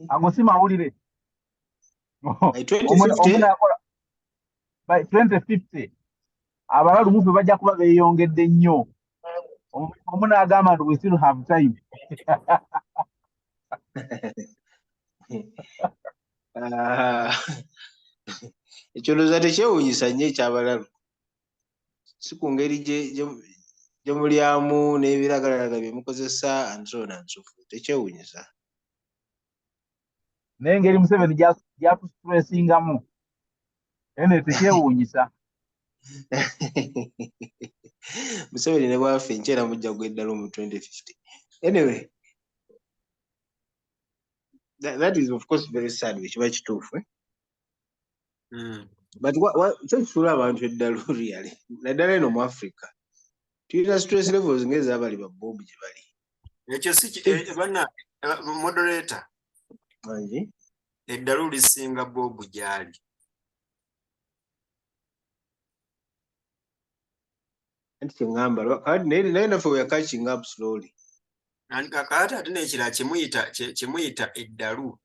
Ago si mawulire. By 2050 abalalu mufe bajja kuba beeyongedde nnyo. Omuna agamba nti we still have time.
Ekyolooza tekyewuunyisa nnyo ekyabalalu. Si ku ngeri gye mulyamu n'ebiragalalagala bye mukozesa and so on and so forth. Tekyewuunyisa.
n'engeri Museveni gy'atusitungamu ene tekyewuunyisa.
Museveni ne bwafe nkyera mujja gweddala mu 2050. Anyway, that is of course very sad wekiba kituufu. But kyo kisuula abantu eddalu really naddala eno mu Africa tuyita stress levels ng'ez'abali ba Bob gye bali.
Ekyo si bana moderator
Manji
eddalu lisinga Bob gyali.
anti kyeŋŋamba naye naffe we are catching up slowly.
Kakati ate n'ekirala kyemuyita eddalu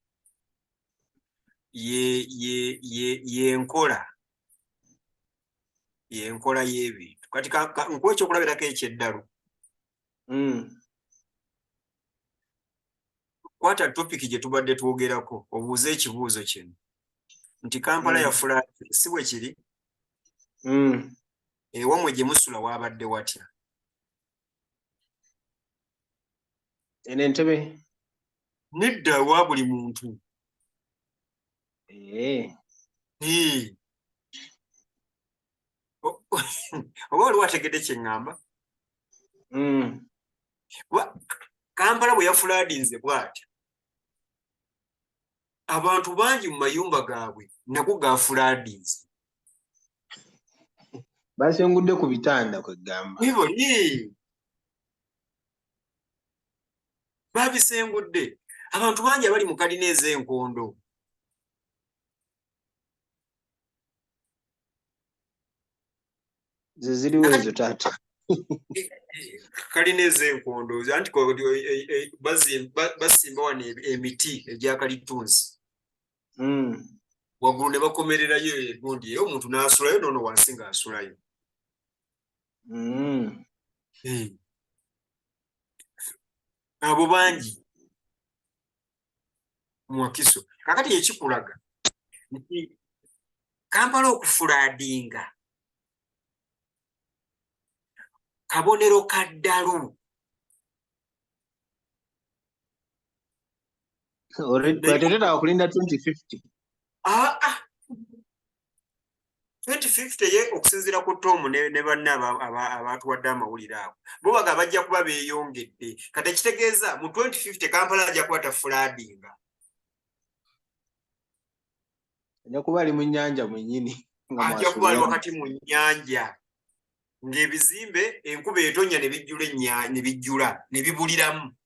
yenkola y'ebintu. Kati nkuwa ekyokulabirako ekyeddalu. Kwata topic gye tubadde twogerako obuuze ekibuuzo kino nti Kampala yafula si bwe kiri ewamwe gye musula waabadde watya?
Eno Entebbe
Nedda wa buli muntu. Oba wali wategedde kye ŋŋamba? Kampala bwe yafulaadinze bw'atyo abantu bangi mu mayumba gaabwe nago gaafulaadinze.
basengudde ku bitanda kwegamba.
Biboni babisengudde abantu bangi abali mu kalina ez'enkondo.
Ze ziriwo ezo taata.
Kalina ez'enkondo anti basimba wano emiti egya kalitunsi waggulu ne bakomererayo egundi era omuntu n'asulayo noono wansi ng'asulayo. Abo bangi mu Wakiso. Kakati ekikulaga nti Kampala okufulaadinga kabonero ka ddalu.
Tetera okulinda 2050.
2050 ye okusinziira ku Tom ne banne abatuwadde amawulire ago bo baga bajja kuba beeyongedde. Kati ekitegeeza mu 2050 Kampala ajja kuba tafulaadinga.
Ajja kuba ali mu nnyanja mwennyini.
Ajja kuba ali wakati mu nnyanja ng'ebizimbe enkuba etonnya ne bijjula ne bibuliramu.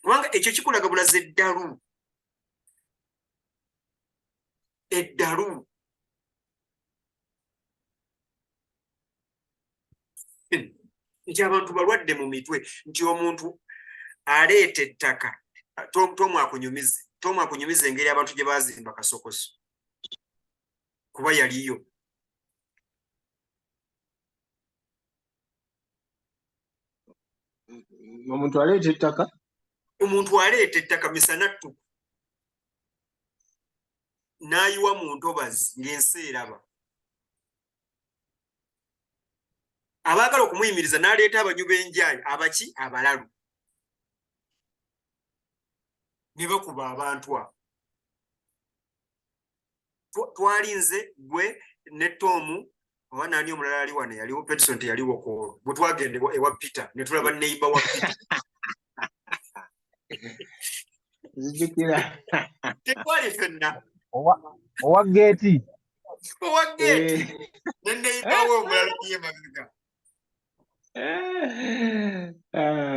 Kubanga ekyo kikulaga bulaze eddalu. Eddalu nti abantu balwadde mu mitwe nti omuntu aleeta ettaka. Tom akunyumize engeri abantu gye baazimba Kasokoso kuba yaliyo.
Omuntu aleeta ettaka.
Omuntu aleeta ettaka misanattu n'ayiwa mu ntobazi ng'ensi eraba. Abaagala okumuyimiriza n'aleeta abanyu b'enjaayi abaki abalalu ne bakuba abantu abo. Twalinze gwe ne Tomu oba nani omulala ali wano yaliwo Peterson teyaliwo ko bwe twagenda ewa Peter ne tulaba neiba wa Peter.
Zijjukira.
Tetwali ffenna.
Owa geeti.
Owa geeti ne neiba we omulala yemabega.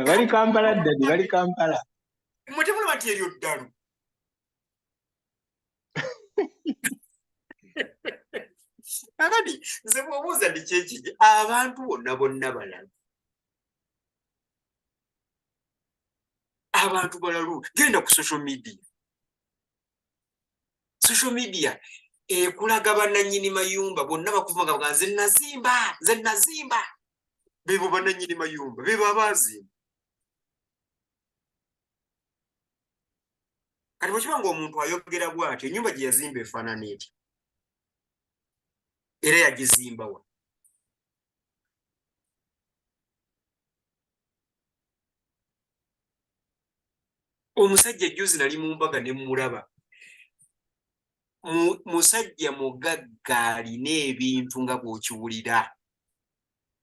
Bali Kampala ddadi bali Kampala.
Mutemulaba nti eryo ddalu. Akati nze bw'obuuza ndi kyekiki abantu bonna balalu. Abantu balalu genda ku social media. Social media ekulaga bannannyini mayumba bonna bakuva nga nze nazimba. Bebo bannannyini mayumba bebo abaazimba. Kati bwekiba ng'omuntu ayogera bw'atyo ennyumba gye yazimba efaanana etya era yagizimba wa? Omusajja juzi nali mu mbaga ne mmulaba. Musajja mugagga alina ebintu nga bw'okiwulira.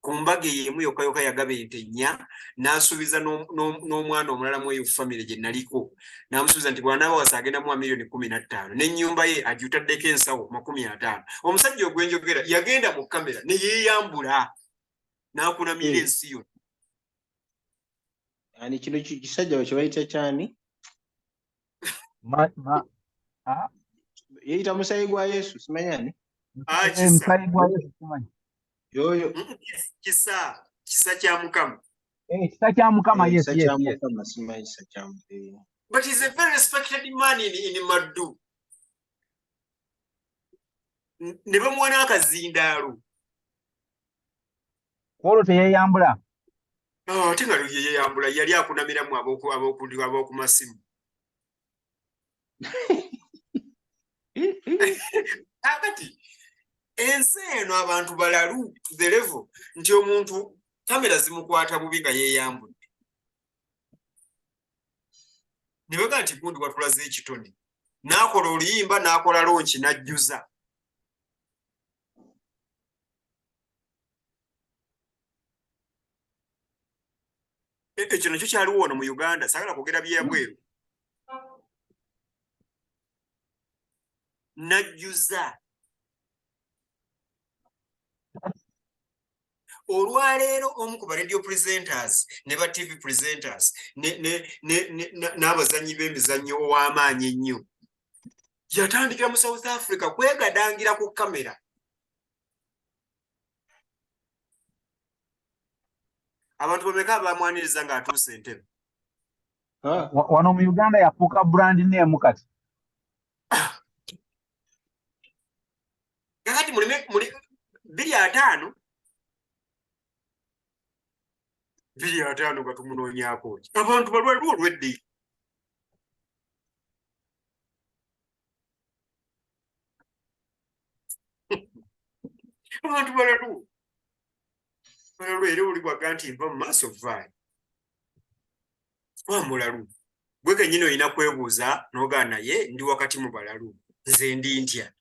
Ku mbaga y'emu yokka yagaba ente 4 n'asuubiza n'omwana omulala mu eyo famire gye naliko. N'amusuubiza nti bw'anaaba wasa agenda mu milioni 15 n'ennyumba ye agitaddeko ensawo 50. Omusajja ogwenjogera yagenda mu kamera ne yeeyambula n'akunamira ensi yonna.
Ani kino kisajja bwe kibayita kyani? Yeyita musayi gwa Yesu simanyi ani?
Musayi gwa Yesu simanyi.
Yoyo.
Kisa kya Mukama.
Kisa kya Mukama, yes.
Simanyi kisa kya Mukama.
But he's a very respected man in Maddu. Ne bamuwa n'akazindaalo.
Olwo teyeeyambula.
Ate nga yeeyambula yali akunamiramu ab'oku masimu. Akati ensi eno abantu balalu to the level nti omuntu kamera zimukwata bubi nga yeeyambudde. Ne baga nti gundi watulaze ekitone. N'akola oluyimba n'akola lonchi n'ajjuza. Ekyo nakyo kyaliwo wano mu Uganda, saagala kwogera byeyabweru. N'ajjuza. Olwaleero omu ku ba radio presenters ne ba TV presenters n'abazannyi b'emizannyo ow'amaanyi ennyo yatandikira mu South Africa kwegadangira ku kamera. Abantu bameka bamwaniriza ng'atuuse entebe.
Wano mu Uganda yafuuka brand name kati.
Kakati muli 25 nga tumunoonyaako ki? Abantu balwaliwo olwedde. Abantu balwaliwo. Era oli bwaga nti nva mu maaso vaayo. Wamulalu. Gwe kennyini olina kwebuuza n'ogaa naye ndi wakati mu balalu. Nze ndi ntya?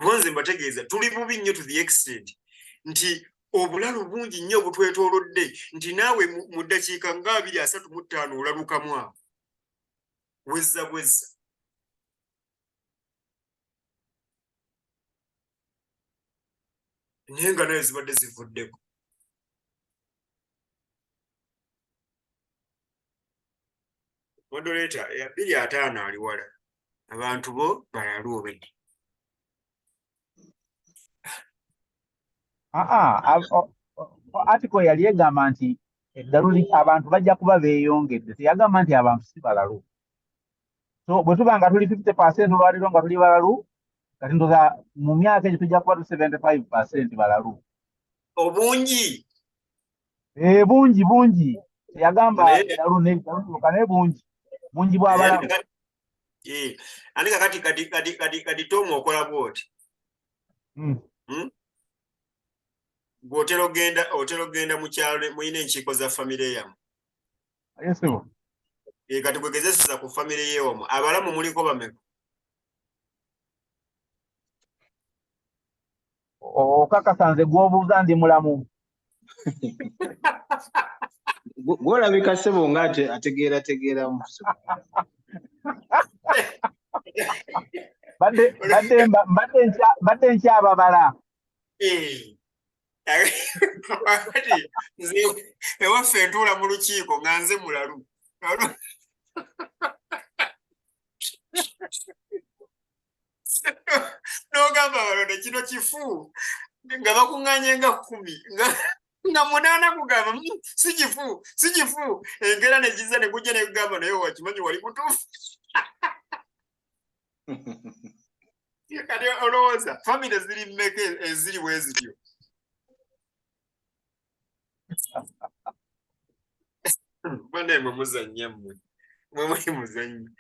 Mwanze mbategeeza tuli bubi nnyo to the extent nti obulalu bungi nnyo obutwetoolodde nti naawe mu ddakiika nga 235 olalukamu awo. Wezza. Naye nga nayo zibadde zivuddeko. Moderator, 25 ali wala. Abantu bo balalu obedde.
Article yali egamba nti eddalu abantu bajja kuba beeyongedde. Teyagamba nti abantu si balalu. So bwe tuba nga tuli 50% olwaleero nga tuli balalu, kati ndoza mu myaka egyo tujja kuba 75% balalu.
Obungi.
Bungi. Teyagamba eddalu n'ebitaluka naye bungi bwa balalu.
Ani kati Tom okola bw'oti. Otero genda mu kyalo muyina enkiiko za famire yamu. Kati gwegezeseza ku famire yeewamu abalamu muliko bameka?
Okakasa nze gw'obuuza ndi mulamu.
Gw'olabika ssebo nga ategeeramu.
Badde nkyababala.
Nze ewaffe ntuula mu lukiiko nga nze mulalu. N'ogamba balonde kino kifu nga bakuŋŋaanye nga 10 nga 8 kugamba si kifu engera ne giza ne gujja ne kugamba naye wakimanyi wali mutuufu. Kati olowooza famire ziri mmeka eziri bwe zityo? Bane mwe muzannya mmwe mwe muli muzannya.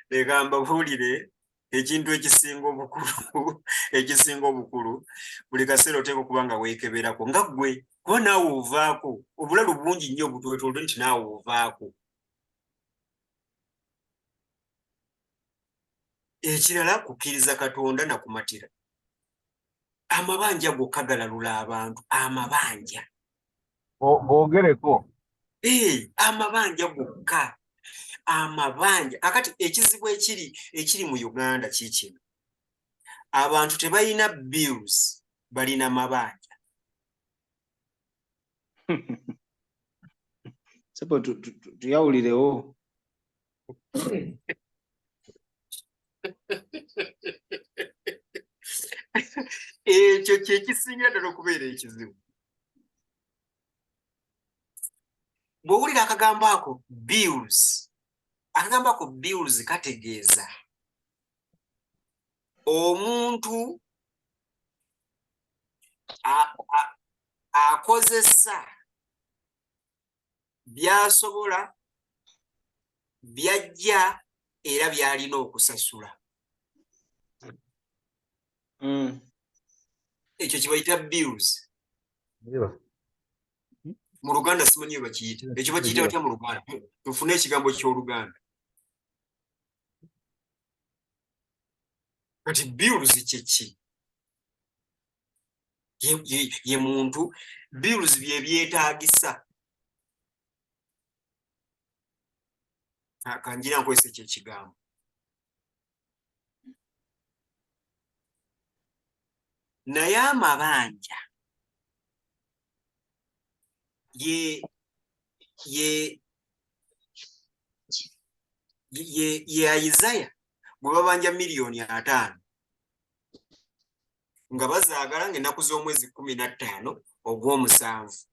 Leka mbabuulire ekintu ekisinga obukulu buli kaseera oteeka okuba nga weekeberako nga ggwe kuba naawe ovaako obulalu bungi nnyo obutwetolwe nti naawe ovaako. Ekirala kukkiriza Katonda na kumatira. Amabanja gokka galalula abantu, amabanja.
Boogereko.
Amabanja gokka. Amabanja. Akati ekizibu ekiri mu Uganda kikino. Abantu tebalina bills, balina mabanja.
Sebo tuyawulirewo.
Ekyo kyekisinga ddala okubeera ekizibu. Bw'owulira akagambo ako bills, akagambo ako bills kategeeza omuntu akozesa by'asobola, by'ajja era by'alina okusasula. Ekyo kibayita bills. Mu Luganda simanyi bwe bakiyita. Ekyo bakiyita batya mu Luganda? Tufune ekigambo ky'Oluganda. Kati bills kyeki? Ye muntu, bills bye byetaagisa. Kanjira nkozesa ekyo ekigambo. Naye amabanja ye Isaiah bwe babanja $5,000,000 nga bazaagala ng'ennaku z'omwezi 15 ogw'omusanvu.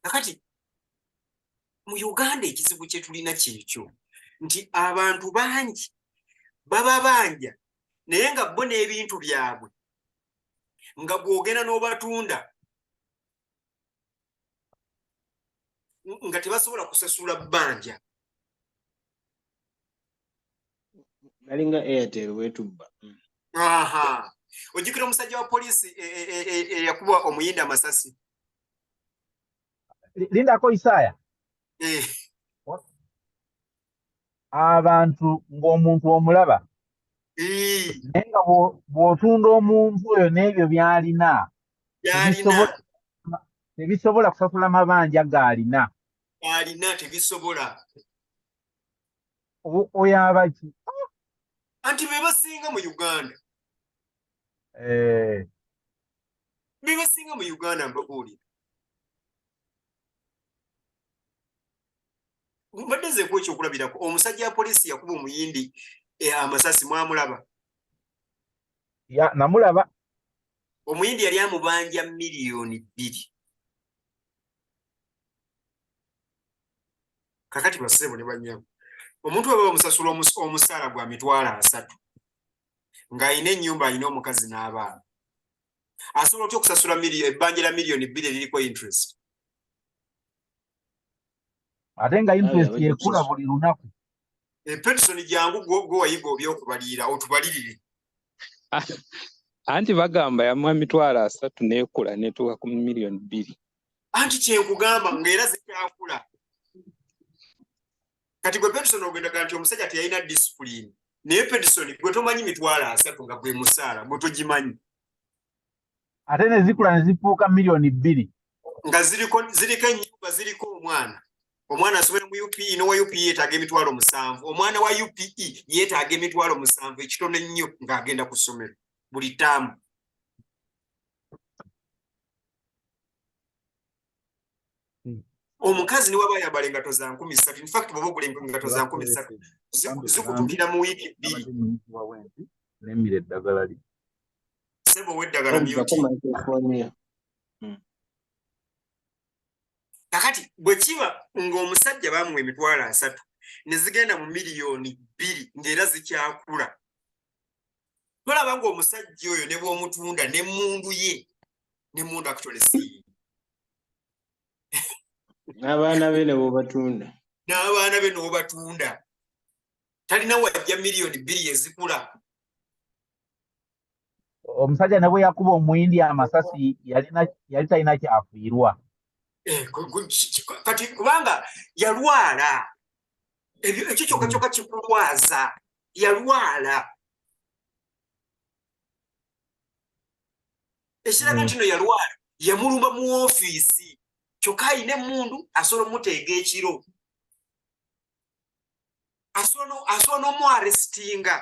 Kakati mu Uganda ekizibu kye tulina kyekyo nti abantu bangi baba banja naye nga bo n'ebintu byabwe nga bw'ogenda n'obatunda nga tebasobola kusasula bbanja.
Nalinga Airtel wetubba.
Ojjukira omusajja wa poliisi eyakuba omuyinda amasasi.
Lindako Isaya. Abantu ng'omuntu omulaba. Naye nga bw'otunda omuntu oyo n'ebyo by'alina tebisobola kusasula mabanja g'alina.
Tebisobola.
Oyaba ki?
Anti be basinga mu Uganda. Be basinga mu Uganda mbabuulira. Mbadde nze kwekyo okulabirako omusajja wa poliisi yakuba omuyindi amasasi mwamulaba?
Namulaba.
Omuyindi yali amubanja $2,000,000. Kakati basebo ne banyamu. Omuntu bwe bamusasula omusaala gwa $3,000 ng'alina ennyumba, alina omukazi n'abaana, asobola otya okusasula ebbanja la $2,000,000 liriko interest?
Ate nga interest ekula buli lunaku.
Peterson jangu gwe wayiga obyokubaliira otubalirire.
Anti bagamba yamuwa $3,000 n'ekula n'etuuka ku $2,000,000.
Anti kyenkugamba ng'era zikyakula. Kati gwe Peterson ogendaga nti omusajja teyalina discipline. Naye Peterson gwe tomanyi $3,000 nga gwe musaala gwe togimanyi.
Ate ne zikula ne zifuuka $2,000,000.
Nga ziriko ennyumba, ziriko omwana. Omwana asomera mu UPE, n'owa UPE yeetaaga $7,000. Omwana wa UPE yeetaaga $7,000 ekitono ennyo ng'agenda ku ssomero buli ttaamu. Omukazi ne waba ayambala engato za 3,000. In fact bw'oba ogula engato za 3,000 zikutukira mu wiiki 2.
Nemmira eddagala li.
Sebo w'eddagala myuti. Kakati bwe kiba ng'omusajja bamuwa $3,000 ne zigenda mu $2,000,000 ng'era zikyakula, tolaba ng'omusajja oyo ne bw'omutunda n'emmundu ye n'emmundu actually si
n'abaana be ne bobatunda
n'abaana be n'obatunda talina wajja miliyoni bbiri ezikula.
Omusajja ne bwe yakuba omuyindi amasasi yali talina kyafiirwa.
Kati kubanga yalwala ekyo kyokka kikulwaza, yalwala. Ekiraga nti no yalwala yamulumba mu ofiisi kyokka ayina emmundu asobola omuteega ekiro, asobola n'omuarestinga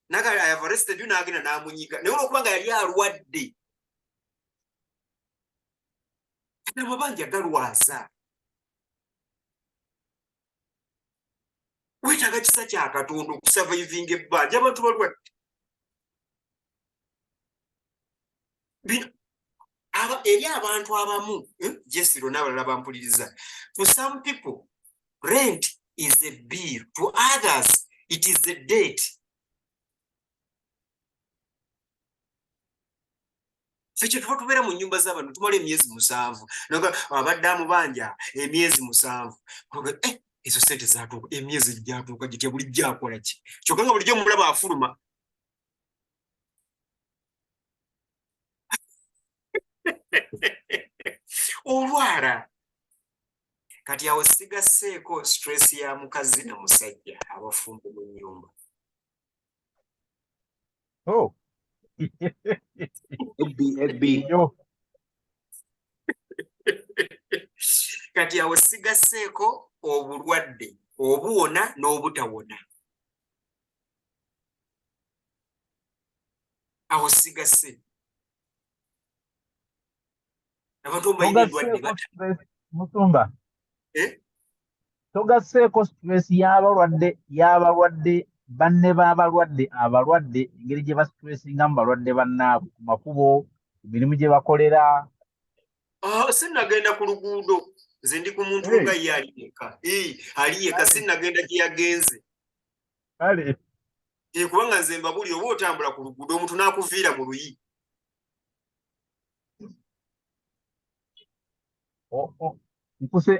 naga I have arrested you n'agenda n'amunyiga naye olwokubanga yali alwadde amabanja galwaza. Weetaaga kisa kya Katonda okusavaivinga ebbanja, abantu balwadde. Eri abantu abamu Jesiro n'abalala bampuliriza, for some people rent is a bill, to others it is a debt. Fekyo tuba tubeera mu nnyumba z'abantu tumala emyezi 7 abadde amubanja emyezi 7 ezo sente zatuuka emyezi gyatuuka gitya bulijjo akola ki kyokka nga bulijjo mulaba afuluma. Olwala kati awo sigasseeko stress ya mukazi na musajja abafumbo mu nnyumba.
ebbi
Kati awo sigasseeko obulwadde obuwona n'obutawona. Awo sigasse abantu omubayina endwadde bata.
Musumba, togasseeko stress y'abalwadde banne b'abalwadde abalwadde engeri gye bastressinga mu balwadde bannaabwe ku makubo, ku mirimu gye bakolera.
Sinnagenda ku luguudo, nze ndi ku muntu nga ye aliyeka sinnagenda gye yagenze. Kubanga nze mbabuli oba otambula ku luguudo omuntu n'akuviira mu luyi.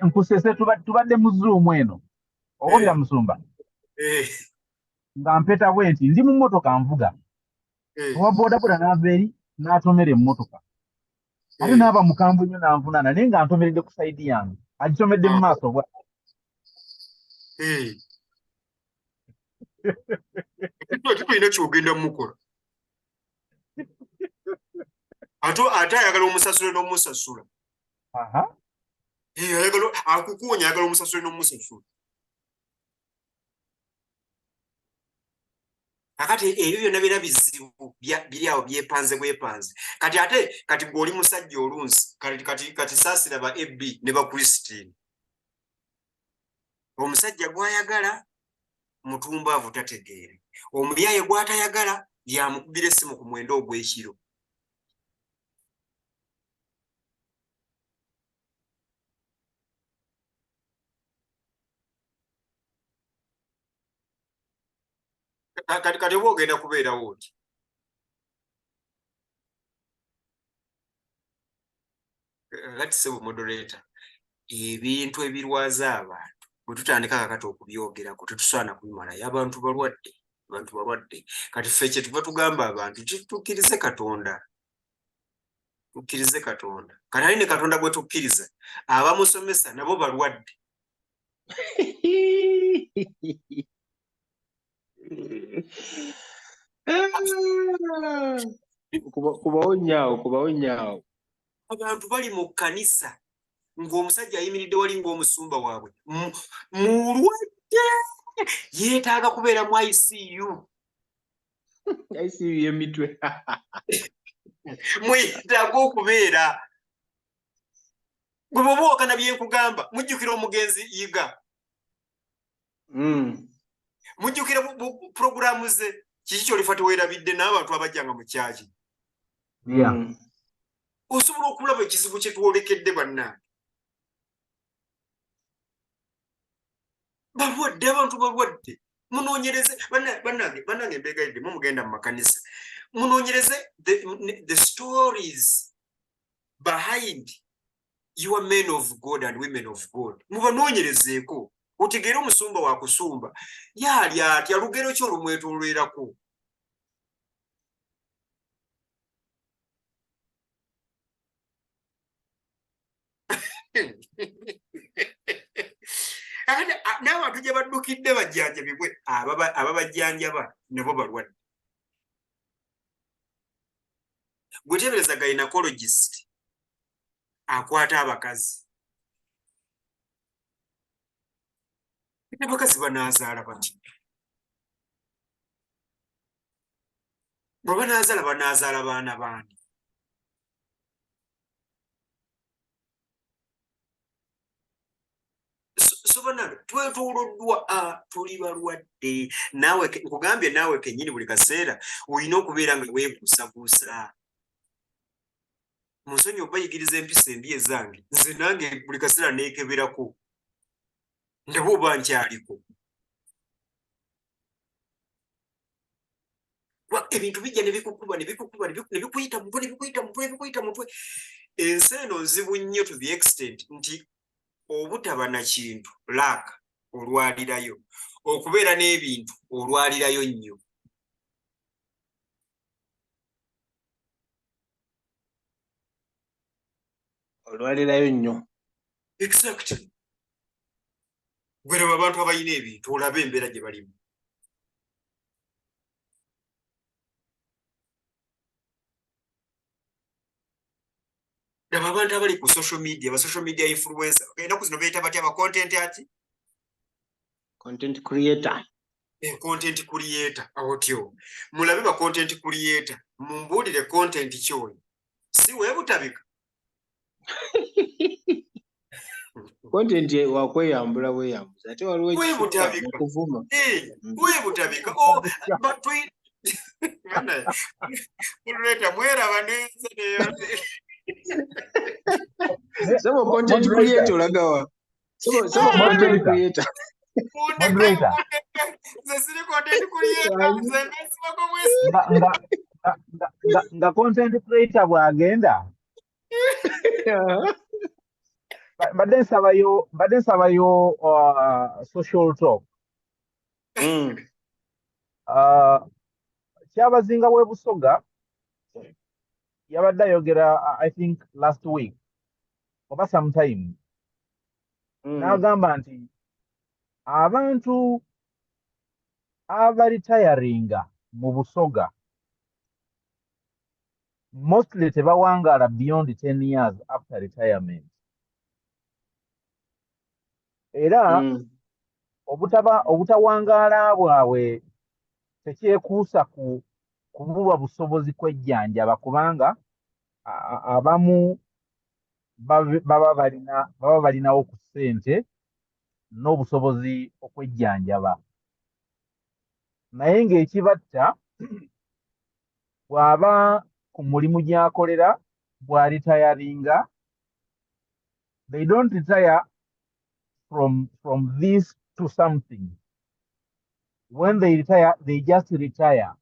Nkusese tubadde mu Zoom eno owulira Musumba nga mpeta bwe nti ndi mu mmotoka nvuga owa bodaboda n'ava eri n'atomera emmotoka ate n'aba mukambwe nnyo n'anvunaana naye nga ntomeredde ku sayidi yange agitomedde mu maaso bwa
tulina kyogenda mukola ate ayagala omusasule n'omusasula. Akukuwonya ayagala omusasule n'omusasula. Kakati ebyo byonna bira bizibu biri awo byepanze bwepanze. Kati bw'oli musajja olunsi kati saasira ba FB ne ba Christine. Omusajja gw'ayagala mutumbaavu tategeere, omuyaye gw'atayagala yamukubira essimu ku mwenda ogw'ekiro. Kati oba ogenda kubeerawo oti. Sebo moderator, ebintu ebirwaza abantu bwe tutandika kakati okubyogerako tetusaana kubimalayo. Abantu balwadde. Kati ffe kye tuva tugamba abantu tukkirize Katonda. Tukkirize Katonda. Kati ali ne Katonda gwe tukkiriza abamusomesa nabo balwadde.
kubawo nyaawo.
Abantu bali mu kkanisa ng'omusajja ayimiridde wali ng'omusumba waabwe mulwadde yeetaaga kubeera mu ICU.
ICU y'emitwe.
Mwetaaga okubeera. Gwe bw'oba wakana bye nkugamba mujjukira omugenzi yiga. Mujjukira puroguramu ze kiki ky'olifa teweerabidde n'abantu abajjanga mu kyaki. Osobola okulaba ekizibu kye twolekedde bannange. Balwadde, abantu balwadde. Munoonyereze bannange mbeegayidde mugenda mu makanisa. Munoonyereze the stories behind you are men of God and women of God. Mubanoonyerezeeko otegeere omusumba wa kusumba yaali atya lugero ki olumwetoolwerako. N'abantu gye baddukidde bajjanjabibwe ababajjanjaba nabo balwadde. Gwe teebereza gynecologist akwata abakazi. Abakazi banaazaala bati. Bwe banaazaala baana baani. So bana twetooloddwa tuli balwadde. Naawe nkugambye naawe kennyini buli kaseera olina okubeera nga weebuusabuusa. Munsonyi obayigiriza empisa embi ezange nze nange buli kaseera neekeberako ndaba oba nkyaliko. Ebintu bijja ne bikukuba ne bikuyita mutwe. Ensi eno nzibu nnyo to the extent nti obutaba na kintu laaka olwalirayo, okubeera n'ebintu olwalirayo nnyo.
Olwalirayo nnyo.
Exactly. Gweraba abantu abalina ebintu olabe embeera gye balimu. Laba abantu abali ku social media, social media influencer. Ennaku zino beeyita batya aba content ati?
Content creator.
Content creator. Otyo. Mulabe ba content creator. Mumbuulire content kyoyo. Si weebutabika.
Content wakweyambula weeyambuza. Ate waliwo
weebutabika.
Kuvuma.
Weebutabika. Oh, but we Muleta mweraba neza neyo.
Sema content creator olagawa. Sema content creator.
Moderator.
Zesiri content creator. Zesiri kwa mwesi.
Nga content creator bwagenda. Badde nsabayo social talk. Kyabazinga w'e Busoga yabadde ayogera I think last week oba sometime n'agamba nti abantu abaritayaringa mu Busoga mostly tebawangaala beyond 10 years after retirement. Era obutawangaala bwabwe tekyekuusa kubulwa busobozi kwejjanjaba kubanga abamu baba balinawo ku ssente n'obusobozi okwejjanjaba. Naye ng'ekibatta bw'aba ku mulimu gy'akolera bw'aritayaringa, they don't retire from this to something. When they retire, they just retire.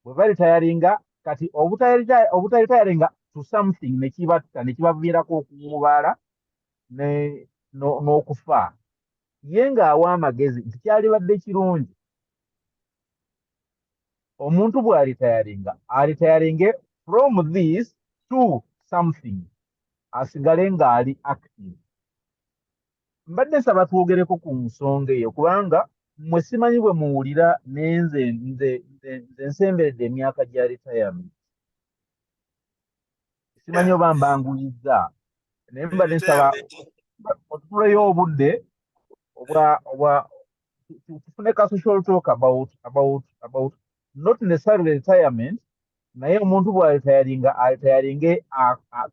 Bwe baritayaringa kati obutaritayaringa to something nekibatta nekibaviirako okumubaala n'okufa. Ye ng'awa amagezi nti kyalibadde kirungi omuntu bw'aritayaringe from this to something, asigale ng'ali active. Mbadde nsaba twogereko ku nsonga eyo kubanga mmwe simanyi bwe muwulira nze nsemberedde emyaka gya retirement. Simanyi oba mbanguyizza. Naye mbadde nsaba otutuleyo obudde tufune ka social talk about not necessarily retirement, naye omuntu bw'alitayaringe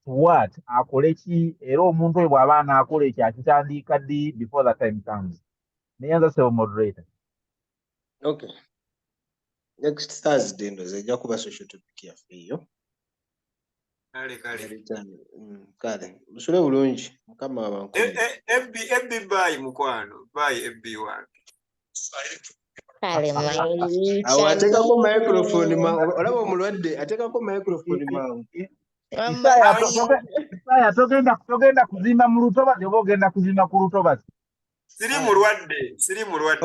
to what, akole ki, era omuntu oyo bw'aba anaakola ekyo akitandiika ddi before that time comes. Naye nza sebo moderator.
Okay. Next Thursday ndoze ejja kuba social topic yaffe eyo. Kale musule bulungi mukama abankuye.
FB bayi mukwano bayi FB wange.
Kale
awo atekako microphone olaba omulwadde atekako microphone mangu.
Isaya togenda kuzimba mu lutobazi oba ogenda kuzimba ku lutobazi?
Siri mulwadde.